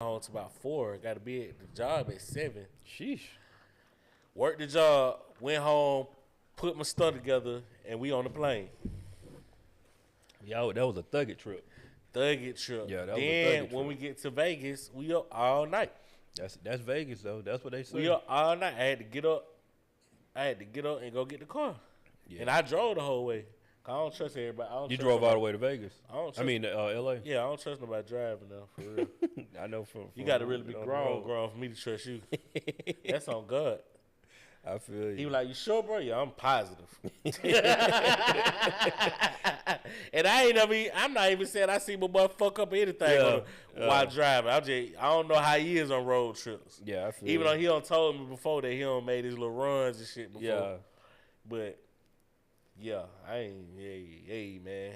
home to about 4. Got to be at the job at 7. Sheesh. Worked the job, went home, put my stuff together, and we on the plane. Yo, that was a Thugget trip. Thugget trip. Yeah, that was a then Thugget when trip. we get to Vegas, we up all night. That's Vegas though. That's what they say. We up all night. I had to get up and go get the car. Yeah. And I drove the whole way. I don't trust everybody. You drove all the way to Vegas. I mean, L.A. Yeah, I don't trust nobody driving now, for real. I know from You got to really be grown for me to trust you. That's on God. I feel you. He was like, "You sure, bro?" Yeah, I'm positive. And I'm not even saying I see my boy fuck up anything while driving. I don't know how he is on road trips. Yeah, I feel Even you. though he done told me before that he done made his little runs and shit before. Yeah. But yeah, I ain't. Hey, man.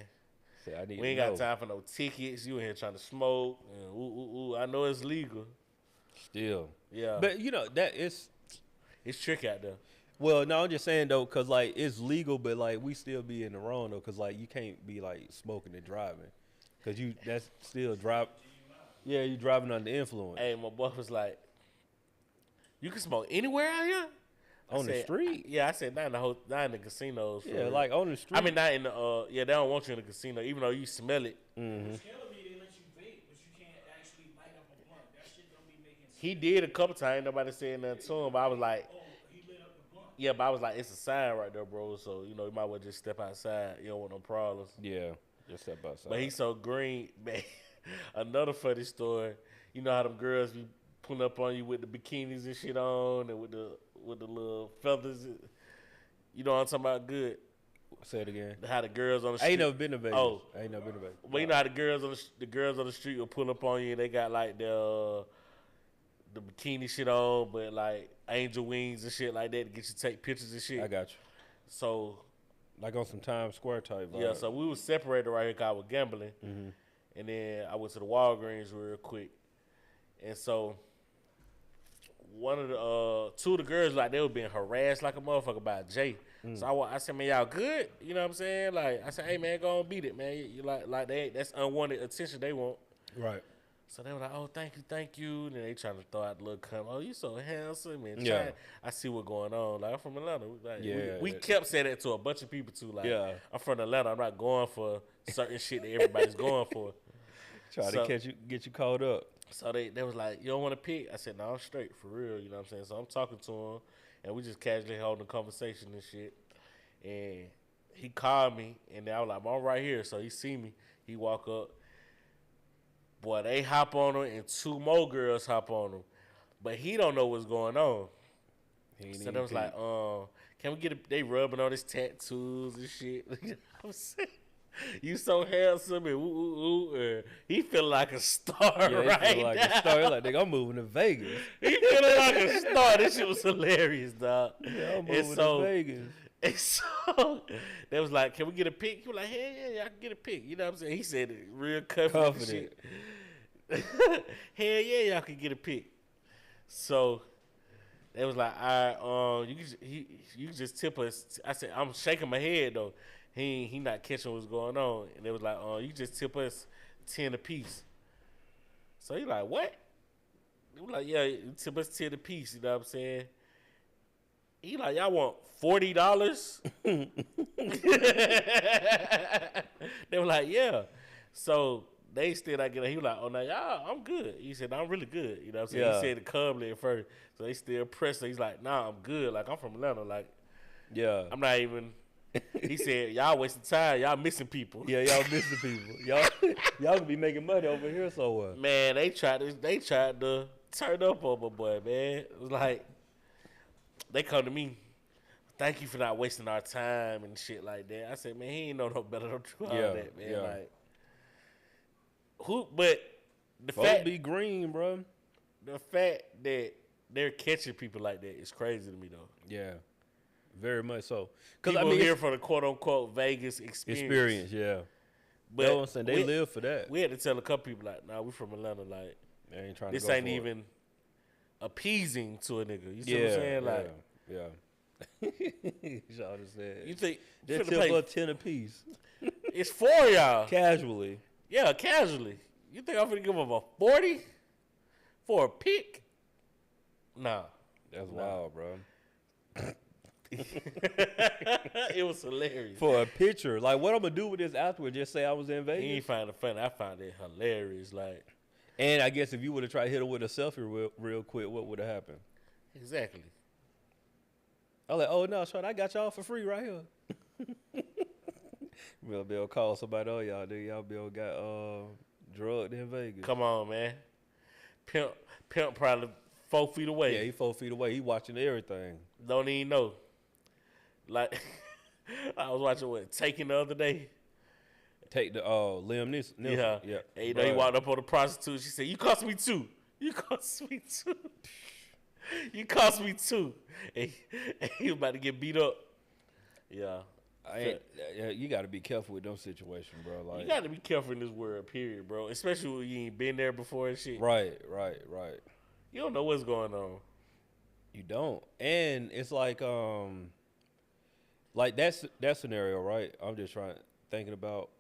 See, I need We ain't to got know. time for no tickets. You in here trying to smoke. And, I know it's legal. Still. Yeah. But that is. It's tricky out there. Well, no, I'm just saying though, cause like it's legal, but like we still be in the wrong though, cause like you can't be like smoking and driving, cause that's still drive. Yeah, you driving under influence. Hey, my boy was like, "You can smoke anywhere out here." On the street? Yeah, I said not in the casinos. Yeah, like on the street. I mean, not in the. They don't want you in the casino, even though you smell it. Mm-hmm. He did a couple times. Nobody said nothing to him, but I was like, yeah, but I was like, it's a sign right there, bro. So you might well just step outside. You don't want no problems. Yeah, just step outside. But he's so green, man. Another funny story. You know how them girls be pulling up on you with the bikinis and shit on, and with the little feathers. You know what I'm talking about? Good. Say it again. How the girls on the street. I ain't never been to Vegas. Oh, I ain't never been to Vegas. Well, you know how the girls on the street will pull up on you, and they got like the bikini shit on, but like angel wings and shit like that to get you to take pictures and shit. I got you. So, like on some Times Square type vibe. Yeah, so we was separated right here because I was gambling. Mm-hmm. And then I went to the Walgreens real quick. And so one of the two of the girls, like, they were being harassed like a motherfucker by Jay. So I said, man, y'all good? You know what I'm saying? Like, I said, hey, man, go on beat it, man. You like that's unwanted attention they want. Right. So they were like, oh, thank you. And then they trying to throw out the little comment. Oh, you so handsome. And Yeah. I see what's going on. Like, I'm from Atlanta. Like, Yeah, we yeah. kept saying that to a bunch of people, too. Like, Yeah. I'm from Atlanta. I'm not going for certain shit that everybody's going for. Try to get you caught up. So they was like, you don't want to pick? I said, no, I'm straight, for real. You know what I'm saying? So I'm talking to him, and we just casually holding a conversation and shit. And he called me, and then I was like, I'm right here. So he see me. He walk up. Boy, they hop on him, and two more girls hop on him. But he don't know what's going on. So they was like, can we get they rubbing on his tattoos and shit. You know what I'm saying? You so handsome and he feel like a star right feel like now. a star. Like, nigga, I'm moving to Vegas. He feeling like a star. This shit was hilarious, dog. Yeah, I'm moving to Vegas. And so they was like, can we get a pic? He was like, yeah, y'all can get a pic. You know what I'm saying? He said it real confident. Hell yeah, y'all can get a pic. So they was like, all right, you can just tip us. I said, I'm shaking my head though. He not catching what's going on. And they was like, you just tip us 10 apiece. So he like, what? He was like, yeah, you tip us 10 apiece, you know what I'm saying? He like, y'all want $40? They were like, yeah. So they still not getting. He was like, oh no, y'all, I'm good. He said, I'm really good. You know what I'm saying? Yeah. He said it calmly at first. So they still pressing. He's like, nah, I'm good. Like, I'm from Atlanta. Like, yeah, I'm not even. He said, y'all wasting time. Y'all missing people. Yeah, y'all missing people. Y'all could be making money over here somewhere. Man, they tried to turn up on my boy, man. It was like, they come to me, thank you for not wasting our time and shit like that. I said, man, he ain't know no better. Don't do all that, man. Yeah. Like, but the Folks fact be green, bro. The fact that they're catching people like that is crazy to me, though. Yeah, very much so. People here for the quote unquote Vegas experience. Yeah. But you know what I'm saying? They live for that. We had to tell a couple people like, nah, we from Atlanta. Like, they ain't trying this to go ain't for even it. appeasing to a nigga. You see what I'm saying? Like, yeah. Y'all just said. You think just tip for 10 apiece? It's for y'all casually. Yeah, casually. You think I'm finna give him a 40? For a pick? Nah. That's wild, bro. It was hilarious. For a picture. Like, what I'm going to do with this afterward? Just say I was in Vegas? He ain't find it funny. I found it hilarious. Like, and I guess if you would have tried to hit him with a selfie real quick, what would have happened? exactly. I was like, oh, no, Sean, I got y'all for free right here. We'll be able to call somebody on y'all. Then y'all be able to got drugged in Vegas. Come on, man. Pimp probably 4 feet away. Yeah, he 4 feet away. He watching everything. Don't even know. Like, I was watching Taken the other day. Take the Liam Neeson. Yeah. Yeah. And you know, he walked up on the prostitute. She said, "You cost me 2. You cost me 2. You cost me 2." And he was about to get beat up. Yeah. You got to be careful with them situations, bro. Like, you got to be careful in this world, period, bro. Especially when you ain't been there before and shit. Right. You don't know what's going on. You don't. And it's like that scenario, right? I'm just thinking about,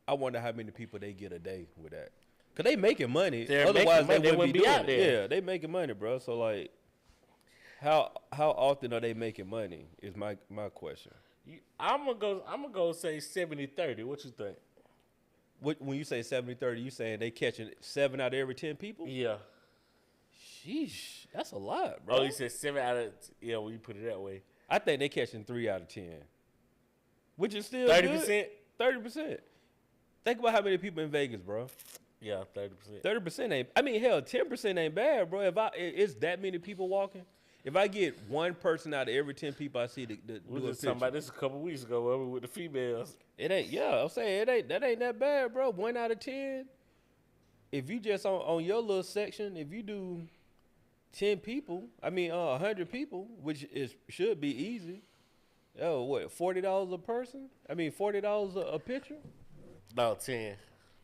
I wonder how many people they get a day with that. Because they making money. Otherwise, they wouldn't be out there. Yeah, they making money, bro. So, like, how often are they making money is my question. I'm gonna go say 70-30. What you think? When you say 70-30, you saying they catching 7 out of every 10 people? Yeah. Sheesh, that's a lot, bro. Oh, you said 7 out of when you put it that way. I think they catching 3 out of 10, which is still 30%. 30%. Think about how many people in Vegas, bro. Yeah, 30%. 30% ain't. I mean, hell, 10% ain't bad, bro. It's that many people walking. If I get 1 person out of every 10 people I see to do a picture. Talking about this a couple weeks ago with the females. It ain't. Yeah, I'm saying that ain't that bad, bro. 1 out of 10. If you just on your little section, if you do 10 people, 100 people, which should be easy. Oh, what, $40 a person? $40 a picture? No, 10.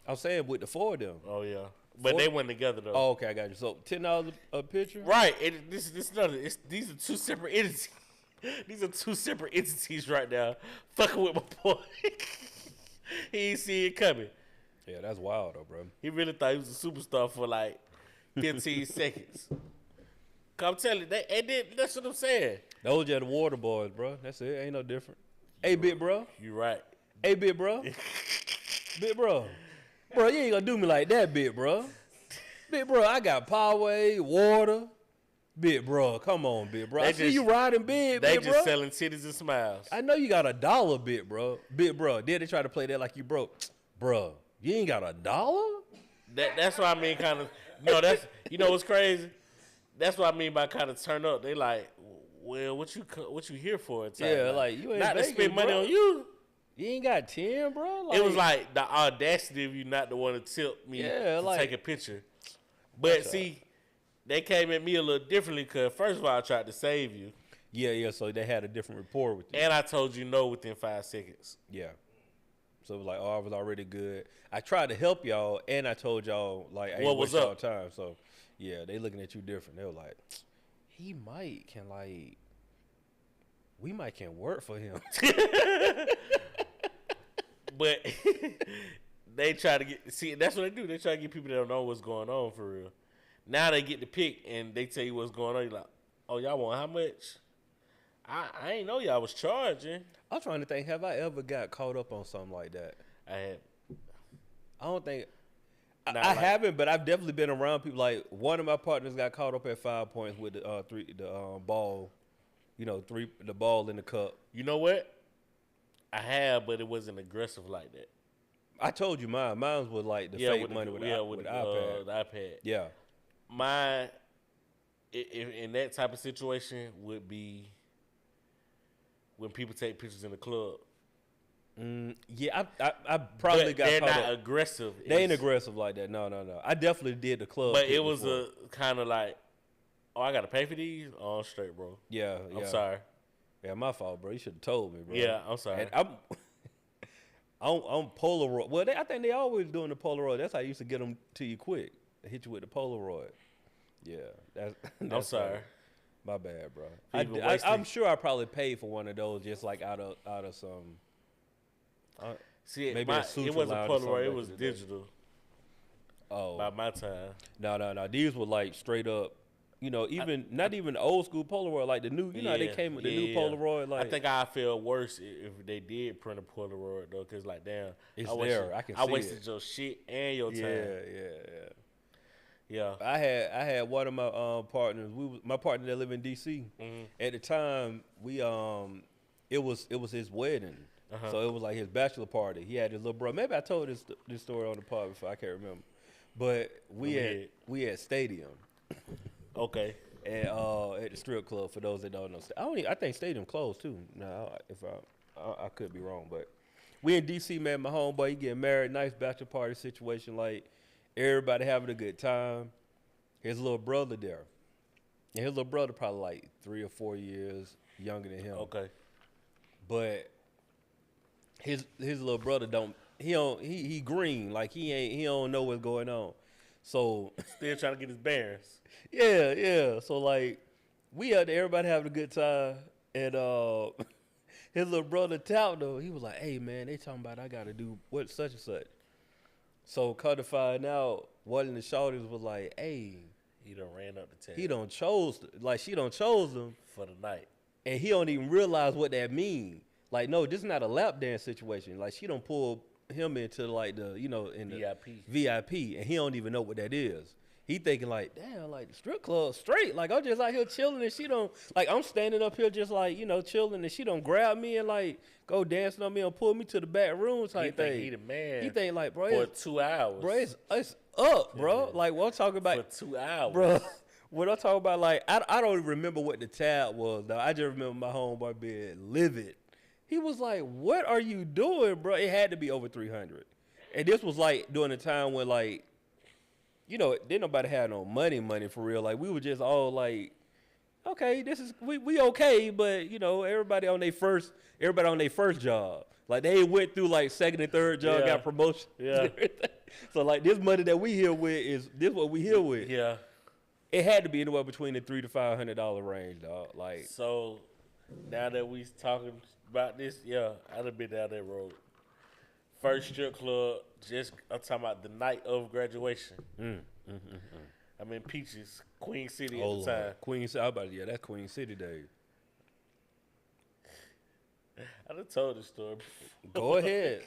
I'm saying with the 4 of them. Oh yeah, but 40? they went together though. Oh, okay, I got you. So $10 a picture? Right. These are 2 separate entities. These are 2 separate entities right now. Fucking with my boy. He ain't see it coming. Yeah, that's wild though, bro. He really thought he was a superstar for like 15 seconds. I'm telling you, that's what I'm saying. Those are the water boys, bro. That's it. Ain't no different. Hey, big bro. You right. Hey, big bro. Big bro. Bro, you ain't gonna do me like that, big bro. Big bro, I got Poway, water. Big bro, come on, big bro. I see you riding big, they big bro. They just selling titties and smiles. I know you got $1, big bro. Big bro. Then they try to play that like you broke. Bro, you ain't got $1? That's what I mean, kind of. No, that's, you know what's crazy? That's what I mean by kind of turn up. They like, well, what you here for? Yeah, like you ain't not Vegas, to spend money bro. On you. You ain't got 10, bro. Like, it was like the audacity of you not to want to tip me to take a picture. But see, they came at me a little differently because first of all, I tried to save you. Yeah. So they had a different rapport with you. And I told you no within 5 seconds. Yeah. So it was like, I was already good. I tried to help y'all, and I told y'all like, I ain't waste y'all time. So yeah, they looking at you different. They were like, we might can work for him. But they try to that's what they do. They try to get people that don't know what's going on for real. Now they get the pick and they tell you what's going on. You're like, oh, y'all want how much? I ain't know y'all was charging. I'm trying to think, have I ever got caught up on something like that? I have. I don't think. I haven't, but I've definitely been around people. Like, one of my partners got caught up at 5 points with the ball, the ball in the cup. You know what? I have, but it wasn't aggressive like that. I told you mine. Mine was like the fake money with the iPad. The iPad. Yeah. Mine, in that type of situation, would be when people take pictures in the club. Yeah, I probably got they're caught not up. Aggressive. They ain't aggressive like that. No. I definitely did the club. But it was before. A kind of like, oh, I got to pay for these? Oh, I'm straight, bro. Yeah. I'm sorry. Yeah, my fault, bro. You should have told me, bro. Yeah, I'm sorry. And I'm Polaroid. Well, I think they always doing the Polaroid. That's how I used to get them to you quick. They hit you with the Polaroid. Yeah, that's I'm sorry. My bad, bro. I'm sure I probably paid for one of those just like out of some. See, maybe it wasn't Polaroid. It was digital. Oh, by my time. no. These were like straight up. You know, not even the old school Polaroid, like the new. You know, how they came with the new Polaroid. Like I think I feel worse if they did print a Polaroid though, cause like damn, it's there. I can see I wasted it. your shit and your time. Yeah. I had one of my partners. My partner that lived in DC. Mm-hmm. At the time, we it was his wedding, so it was like his bachelor party. He had his little brother. Maybe I told this story on the pod before. I can't remember, but we had Stadium. Okay. And at the strip club, for those that don't know, I think Stadium closed too. No, if I could be wrong, but we in DC, man. My homeboy, he getting married, nice bachelor party situation, like everybody having a good time. His little brother there, and his little brother probably like 3 or 4 years younger than him. Okay. But his little brother he green, like he don't know what's going on. So still trying to get his bearings. Yeah. So like we out there, everybody having a good time, and his little brother tout though, he was like, "Hey man, they talking about I gotta do what such and such." So come to find out, one of the shorties was like, "Hey, he done ran up the tab. she done chose him for the night, and he don't even realize what that mean. Like, no, this is not a lap dance situation. Like, she don't pull him into like the in the VIP, and he don't even know what that is. He thinking like, damn, like the strip club straight. Like I'm just out here chilling, and she don't like I'm standing up here just like chilling, and she don't grab me and like go dancing on me and pull me to the back room type thing. He the man. He think like, bro, for 2 hours. Bro, it's up, bro. Like what I'm talking about for 2 hours, bro. What I'm talking about, like I don't even remember what the tab was though. I just remember my homeboy being livid. He was like, "What are you doing, bro?" It had to be over 300, and this was like during the time when like. Didn't nobody have no money for real. Like we were just all like, okay, this is we okay, but everybody on their first job. Like they went through like second and third job, got promotion. Yeah. So like this money that we here with is this what we here with. Yeah. It had to be anywhere between the $300 to $500 range, dog. Like so, now that we talking about this, I'd have been down that road. First strip club, I'm talking about the night of graduation. I'm in Peaches, Queen City at the time. Queen City, that's Queen City days. I done told this story before. Go ahead.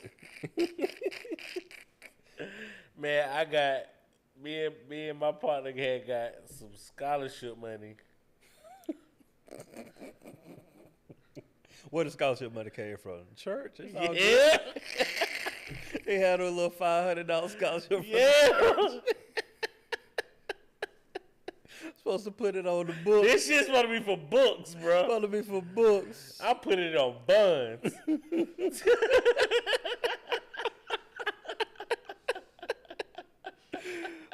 Man, I got, me and my partner had got some scholarship money. Where the scholarship money came from? Church? It's all yeah. They had a little $500 scholarship. Yeah. Supposed to put it on the book. This shit's supposed to be for books, bro. Supposed to be for books. I put it on buns.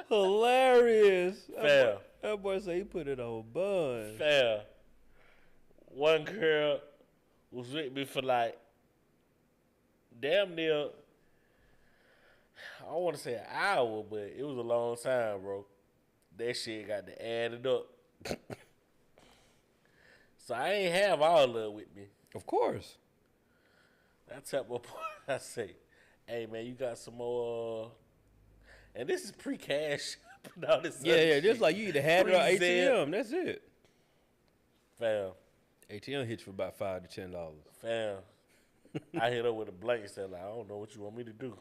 Hilarious. Fair. That boy said he put it on buns. Fair. One girl was with me for like damn near, I don't want to say an hour, but it was a long time, bro. That shit got to add it up. So I ain't have all of it with me. Of course. I tell my boy, I say, hey, man, you got some more, and this is pre-cash. Yeah, just like you either had it or ATM. That's it. Fam. ATM hits for about $5 to $10. Fam. I hit up with a blank said, like, I don't know what you want me to do.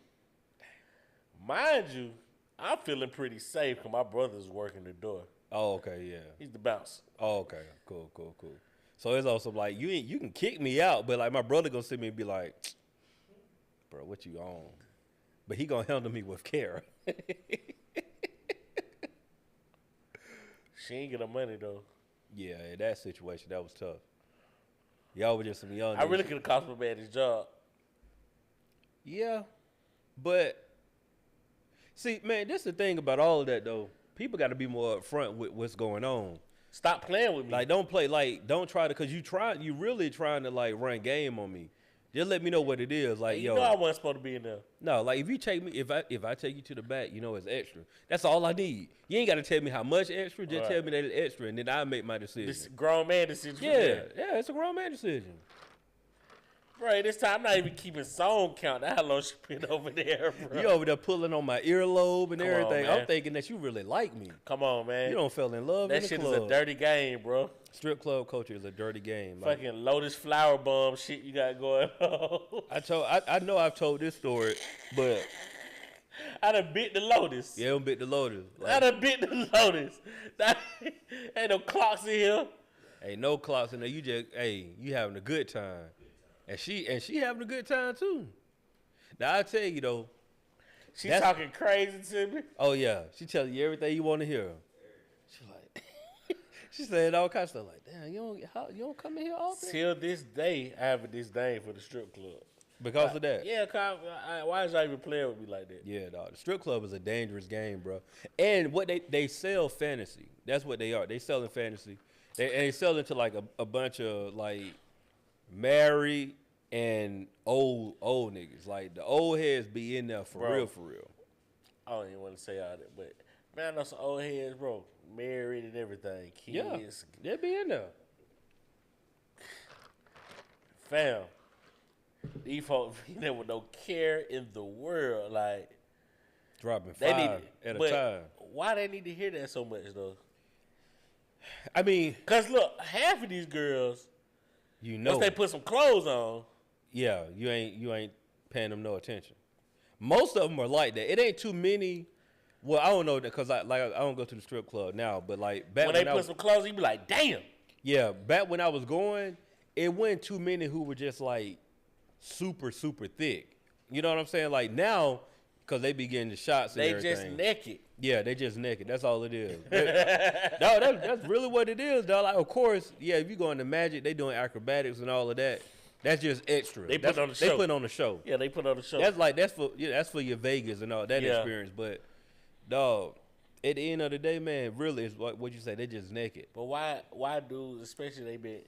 Mind you, I'm feeling pretty safe because my brother's working the door. Oh, okay, yeah. He's the bouncer. Oh, okay. Cool. So it's also like you can kick me out, but like my brother gonna see me and be like, bro, what you on? But he gonna handle me with care. She ain't get her money though. Yeah, in that situation, that was tough. Y'all were just some young. I really could have cost my man his job. Yeah, but see, man, this is the thing about all of that though. People got to be more upfront with what's going on. Stop playing with me. Like, don't try to, cause you really trying to like run game on me. Just let me know what it is. Like, you know I wasn't supposed to be in there. No, like if you take me, if I take you to the back, it's extra. That's all I need. You ain't got to tell me how much extra. Just tell me that it's extra, and then I make my decision. This grown man decision. Yeah, it's a grown man decision. Bro, this time I'm not even keeping song count. That's how long she been over there, bro. You over there pulling on my earlobe and Come on, everything. man. I'm thinking that you really like me. Come on, man. You don't fell in love that in the shit club. is a dirty game, bro. Strip club culture is a dirty game. Fucking Lotus Flower Bomb shit you got going on. I know I've told this story, but I done bit the Lotus. yeah, don't bit the Lotus. I done bit the Lotus. Ain't no clocks in here. Ain't no clocks in there. You having a good time, and she having a good time too. Now I tell you though, She talking crazy to me. oh yeah, she telling you everything you want to hear. She like, she saying all kinds of stuff like, damn, you don't come in here often Till this day, I have a disdain for the strip club. because of that. Yeah, why is y'all even playing with me like that? Yeah, dog. The strip club is a dangerous game, bro. And what they sell fantasy. That's what they are. They selling fantasy. They selling to like a bunch of like married and old niggas. Like the old heads be in there for real. I don't even want to say all that, but man, I know some old heads, bro, married and everything, kids. Yeah, they be in there. Fam, these folks be there with no care in the world. Like, Dropping they 5 need at a but time. why they need to hear that so much though? I mean, Cause look, half of these girls, you know, once they put some clothes on, yeah, you ain't paying them no attention. Most of them are like that. It ain't too many. Well, I don't know that because I don't go to the strip club now, but like back when they put some clothes, you be like, damn. yeah, back when I was going, it wasn't too many who were just like super thick. You know what I'm saying? Like now, because they be getting the shots and They everything. just naked. Yeah, they just naked. That's all it is. No, that's really what it is, dog. Like, of course, yeah, if you go into Magic, they doing acrobatics and all of that. That's just extra. They put on the show. They put on the show. Yeah, they put on the show. That's for your Vegas and all that Yeah. experience. But dog, at the end of the day, man, really is what you say. They just naked. But why dudes, especially they been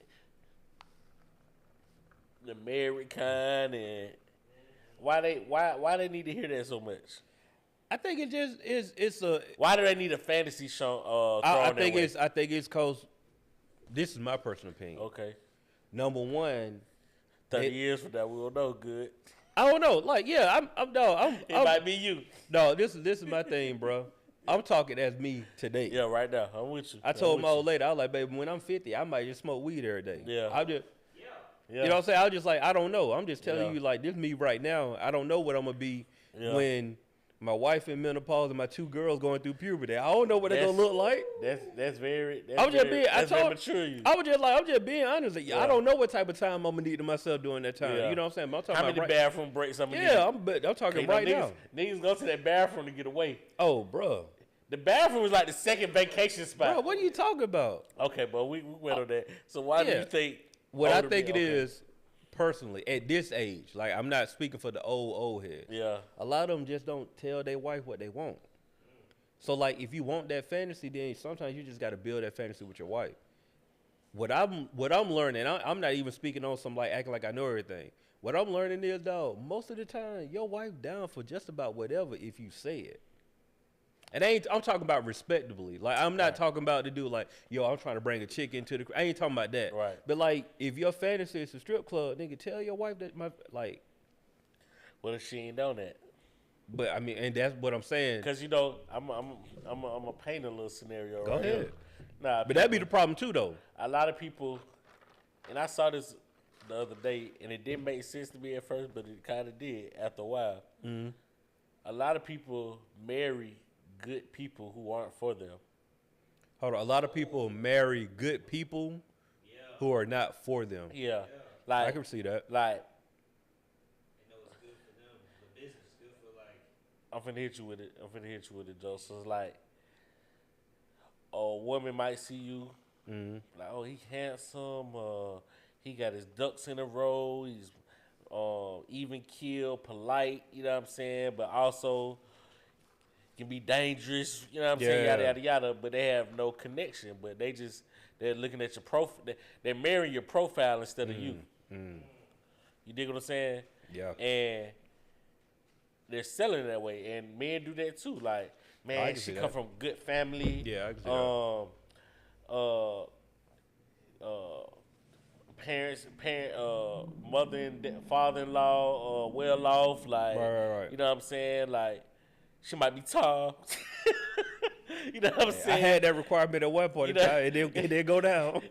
the married kind, and why they need to hear that so much? I think it just is. It's a. Why do they need a fantasy show? I think it's cause. This is my personal opinion. Okay. Number one, 30 years from now, we'll know good. I don't know. Like, yeah, It might be you. No, this is my thing, bro. I'm talking as me today. Yeah, right now. I'm with you. I told my old lady, I was like, baby, when I'm 50, I might just smoke weed every day. Yeah. You know what I'm saying? I was just like, I don't know. I'm just telling Yeah. you, like, this me right now. I don't know what I'm gonna be when my wife in menopause and my 2 girls going through puberty. I don't know what they're gonna look like. That's very. I'm just being. That's very mature. You. I'm just being honest. Like, I don't know what type of time I'm gonna need to myself during that time. Yeah. You know what I'm saying? But I'm talking How about many bathroom breaks I'm gonna Yeah, need? I'm talking You know, right now. Niggas go to that bathroom to get away. Oh, bro. The bathroom is like the second vacation spot. Bro, what are you talking about? Okay, but we went on that. So why do you think? What I older think men- it is, personally, at this age, like I'm not speaking for the old head. Yeah. A lot of them just don't tell their wife what they want. So like, if you want that fantasy, then sometimes you just got to build that fantasy with your wife. What I'm learning, I'm not even speaking on some like acting like I know everything. What I'm learning is, dog, most of the time your wife down for just about whatever if you say it. And I'm talking about respectably. Like, I'm not talking about the dude like, yo, I'm trying to bring a chick into the. I ain't talking about that. Right. But like, if your fantasy is a strip club, nigga, tell your wife that like. What if she ain't done that? But I mean, and that's what I'm saying. Because you know, I'm a paint a little scenario. Go right ahead. here. Nah, But that'd be the problem too, though. a lot of people, and I saw this the other day, and it didn't make sense to me at first, but it kind of did after a while. Mm-hmm. A lot of people marry good people who aren't for them. Hold on. A lot of people marry good people who are not for them. Yeah, I like can see that. like They know it's good for them. The business is good for like. I'm finna hit you with it, Joe. So it's like a woman might see you like, oh, he handsome. He got his ducks in a row. He's even keel, polite. You know what I'm saying? But also can be dangerous. You know what I'm saying? Yada yada yada. But they have no connection. But they're looking at your profile. They're marrying your profile instead of you. You dig what I'm saying? Yeah. And they're selling it that way, and men do that too. Like, I man, can she see come that. from good family. Yeah, I can see that. mother and father-in-law, well off, like, Right. you know what I'm saying? Like, she might be tall. You know what I'm I saying? had that requirement at one point in time. It didn't go down.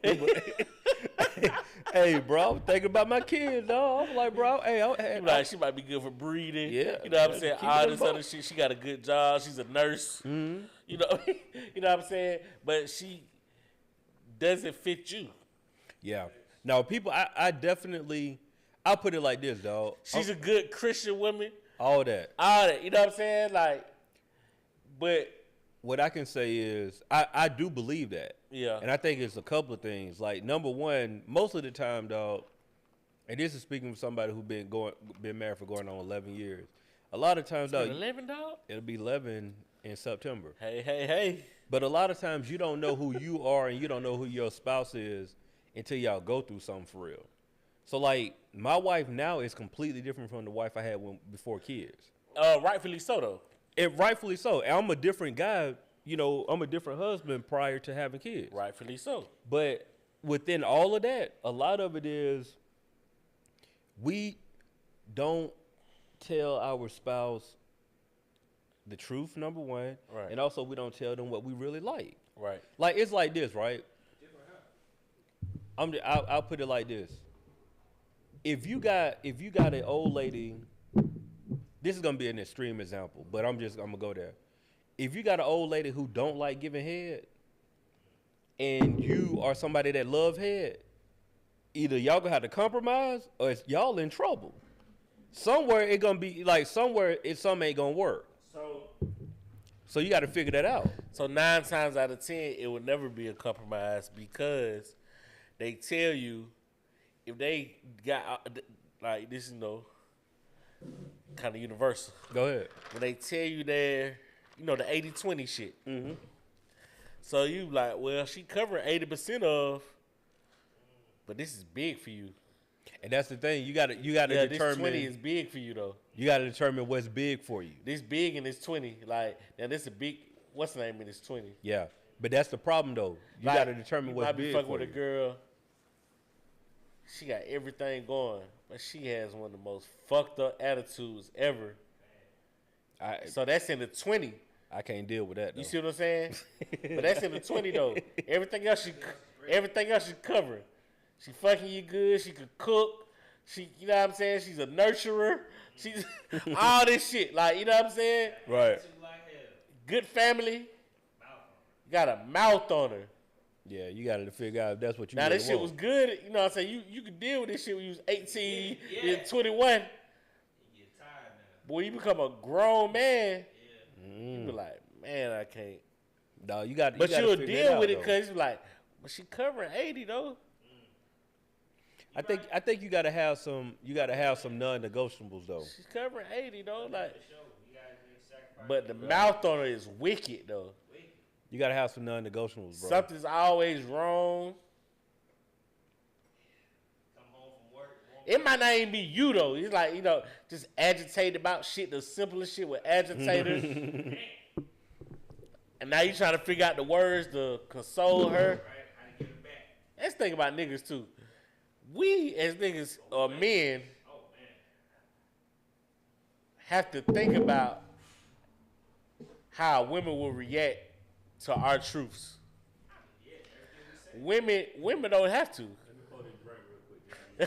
Hey, bro, I'm thinking about my kids, dog. I'm like, bro, hey, She might be good for breathing. Yeah. You know what I'm saying? Keep it All in this both. other shit. She got a good job. She's a nurse. Mm-hmm. You know, you know what I'm saying? But she doesn't fit you. Yeah. No, people, I definitely, I'll put it like this, dog. She's a good Christian woman. All that. You know what I'm saying? Like, but What I can say is, I do believe that. yeah. And I think it's a couple of things. Like, number one, most of the time, dog, and this is speaking from somebody who's been married for going on 11 years. A lot of times, dog, 11, dog? it'll be 11 in September. Hey. But a lot of times you don't know who you are and you don't know who your spouse is until y'all go through something for real. So, like, my wife now is completely different from the wife I had before kids. Rightfully so, though. And rightfully so. And I'm a different guy. You know, I'm a different husband prior to having kids. Rightfully so. But within all of that, a lot of it is we don't tell our spouse the truth, number one. Right. And also we don't tell them what we really like. Right. Like, it's like this, right? I'll put it like this. If you got an old lady, this is gonna be an extreme example, but I'm gonna go there. If you got an old lady who don't like giving head, and you are somebody that love head, either y'all gonna have to compromise or it's y'all in trouble. Somewhere it gonna be like something ain't gonna work. So you got to figure that out. So 9 times out of 10, it would never be a compromise because they tell you if they got like this, you know, kind of universal. Go ahead. When they tell you they're, you know, the 80-20 shit. Mm-hmm. So you like, well, she covering 80% of, but this is big for you. And that's the thing. You got to determine. This 20 is big for you though. You got to determine what's big for you. This big and this 20. Like, now this a big. What's the name in this 20? Yeah, but that's the problem though. You Like, got to determine what's might be big fucking for with you. a girl. She got everything going, but she has one of the most fucked up attitudes ever. So that's in the 20. I can't deal with that though. You see what I'm saying? But that's in the 20 though. Everything else she covering. She fucking you good. She could cook. She, you know what I'm saying? She's a nurturer. She's all this shit. Like, you know what I'm saying? Right. Good family. Got a mouth on her. Yeah, you got to figure out if that's what you Now, really this shit want. was good. You know what I'm saying? You could deal with this shit when you was 18, Yeah. 21. You get tired now. Boy, you become a grown man. Yeah. You be like, man, I can't. No, you got. But you'll deal with it because because you're like, but she covering 80 though. I think you got to have some. You got to have some non-negotiables though. She's covering 80 though. Like, For sure. You gotta make sacrifice. but the mouth on her is wicked though. You got to have some non-negotiables, bro. Something's always wrong. Come home from work. It might not even be you though. It's like, you know, just agitated about shit. The simplest shit with agitators. And now you trying to figure out the words to console her. Right? How to get it back. Let's think about niggas too. We as niggas or men Oh man. have to think about how women will react to our truths. Women don't have to. He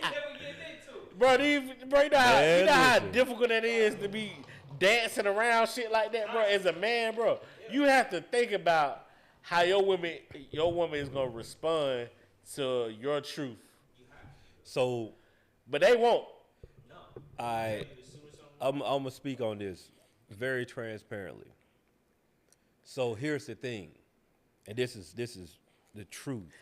never get into. Bro, you know Man, how listen. difficult it is to be dancing around shit like that, bro. As a man, bro, you have to think about how your woman is gonna respond to your truth. So But they won't. No. I'm gonna speak on this very transparently. So here's the thing, and this is the truth.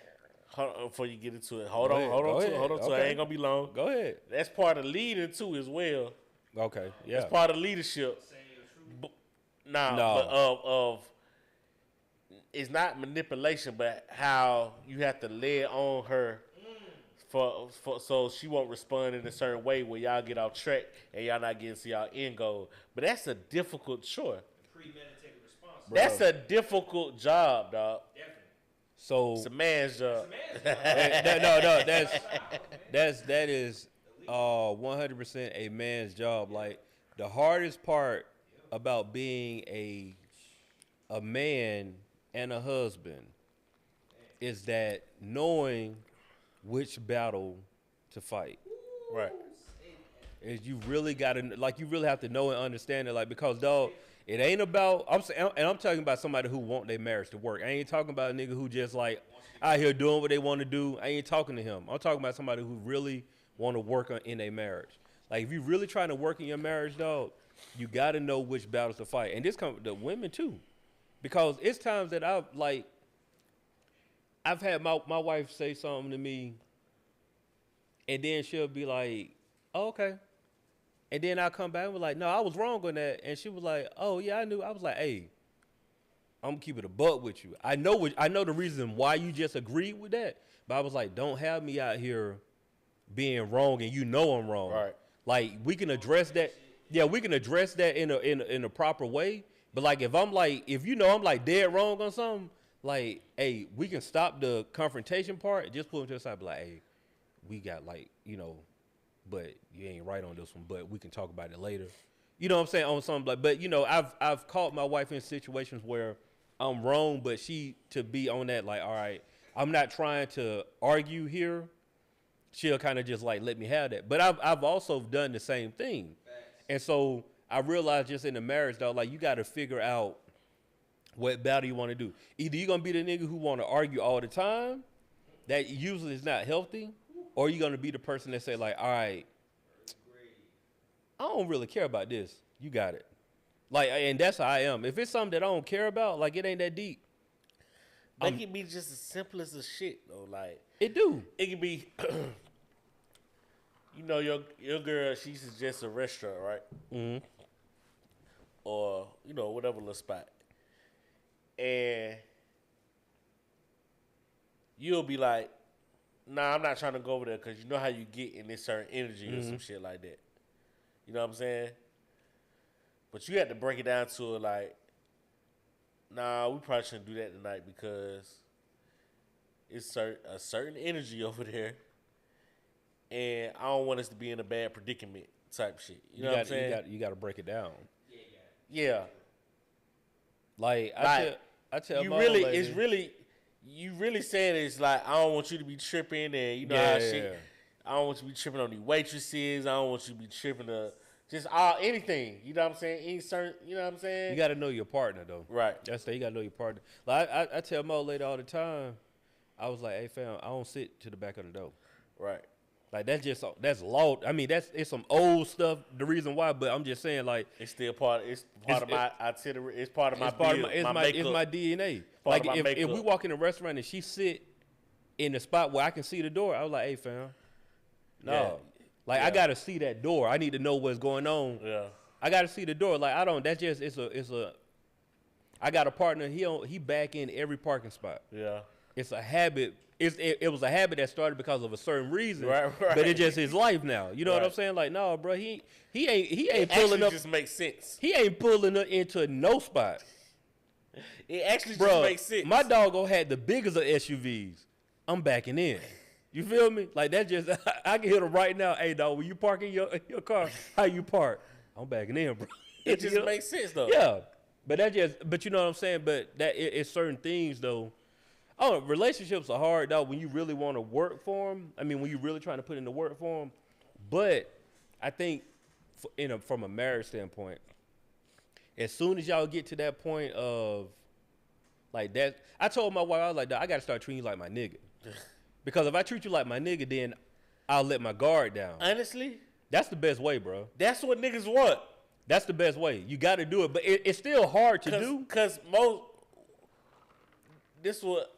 Hold on, before you get into it, hold Go on, ahead, hold go on, ahead. hold on. Okay. It ain't gonna be long. Go ahead. That's part of leading too, as well. Okay. Yeah. That's part of leadership. Saying your truth. No. No. But of it's not manipulation, but how you have to lay it on her for so she won't respond in a certain way where y'all get off track and y'all not getting to y'all end goal. But that's a difficult chore. Premeditated response. That's a difficult job, dog. Definitely. So It's a man's job. no, that is 100% a man's job. Like the hardest part about being a man and a husband is that knowing which battle to fight. Right. Is you really gotta you really have to know and understand it, like, because dog, it ain't about I'm talking about somebody who want their marriage to work. I ain't talking about a nigga who just like out here doing what they want to do. I ain't talking to him. I'm talking about somebody who really want to work in a marriage. Like if you really trying to work in your marriage, dog, you gotta know which battles to fight, and this comes the women too, because it's times that I've had my wife say something to me, and then she'll be like, oh, okay. And then I'll come back and be like, no, I was wrong on that. And she was like, oh, yeah, I knew. I was like, hey, I'm going to keep it a buck with you. I know the reason why you just agreed with that. But I was like, don't have me out here being wrong and you know I'm wrong. Right. Like, we can address that. Yeah, we can address that in a proper way. But, like, if you know I'm, like, dead wrong on something, like, hey, we can stop the confrontation part and just pull them to the side and be like, hey, we got, like, you know, but you ain't right on this one, but we can talk about it later. You know what I'm saying? On something like, but you know, I've caught my wife in situations where I'm wrong, but she to be on that, like, all right, I'm not trying to argue here. She'll kind of just like let me have that. But I've also done the same thing. And so I realized just in the marriage, though, like you got to figure out what battle you want to do. Either you're going to be the nigga who want to argue all the time, that usually is not healthy, or you're going to be the person that say, like, all right, I don't really care about this. You got it. Like, and that's how I am. If it's something that I don't care about, like, it ain't that deep. Make it be just as simple as a shit, though. Like, it do. It can be, you know, your girl, she suggests a restaurant, right? Mm-hmm. Or, you know, whatever little spot. And you'll be like, nah, I'm not trying to go over there because you know how you get in this certain energy or some shit like that. You know what I'm saying? But you have to break it down to it like, nah, we probably shouldn't do that tonight because it's a certain energy over there, and I don't want us to be in a bad predicament type shit. You know what I'm saying? You got to break it down. Yeah. Like I tell you my really, old lady, it's really, you really saying it's like I don't want you to be tripping, and you know how shit. I don't want you to be tripping on these waitresses. I don't want you to be tripping just anything. You know what I'm saying? Any certain, you know what I'm saying? You got to know your partner though. Right. That's that. You got to know your partner. Like I tell my old lady all the time. I was like, hey fam, I don't sit to the back of the door. Right. Like that's law. I mean, it's some old stuff. The reason why, but I'm just saying, like it's still part. It's part of my itinerary. It's part of my makeup. It's my DNA. Like if we walk in a restaurant and she sit in the spot where I can see the door, I was like, hey fam, no, I gotta see that door. I need to know what's going on. Yeah, I gotta see the door. Like I don't. That's just it's a. I got a partner. He back in every parking spot. Yeah, it's a habit. It was a habit that started because of a certain reason, right. But it's just his life now. You know what I'm saying? Like, no, bro, he ain't pulling up. Just makes sense. He ain't pulling up into no spot. It actually just makes sense. My doggo had the biggest of SUVs. I'm backing in. You feel me? Like that just I can hit him right now. Hey dog, when you park in your car, how you park? I'm backing in, bro. It just makes sense though. Yeah, but you know what I'm saying. But it's certain things though. Oh, relationships are hard, dog, when you really want to work for them. I mean, when you're really trying to put in the work for them. But I think from a marriage standpoint, as soon as y'all get to that point of like that, I told my wife, I was like, I got to start treating you like my nigga. Because if I treat you like my nigga, then I'll let my guard down. Honestly, that's the best way, bro. That's what niggas want. That's the best way. You got to do it. But it's still hard to do. Because this what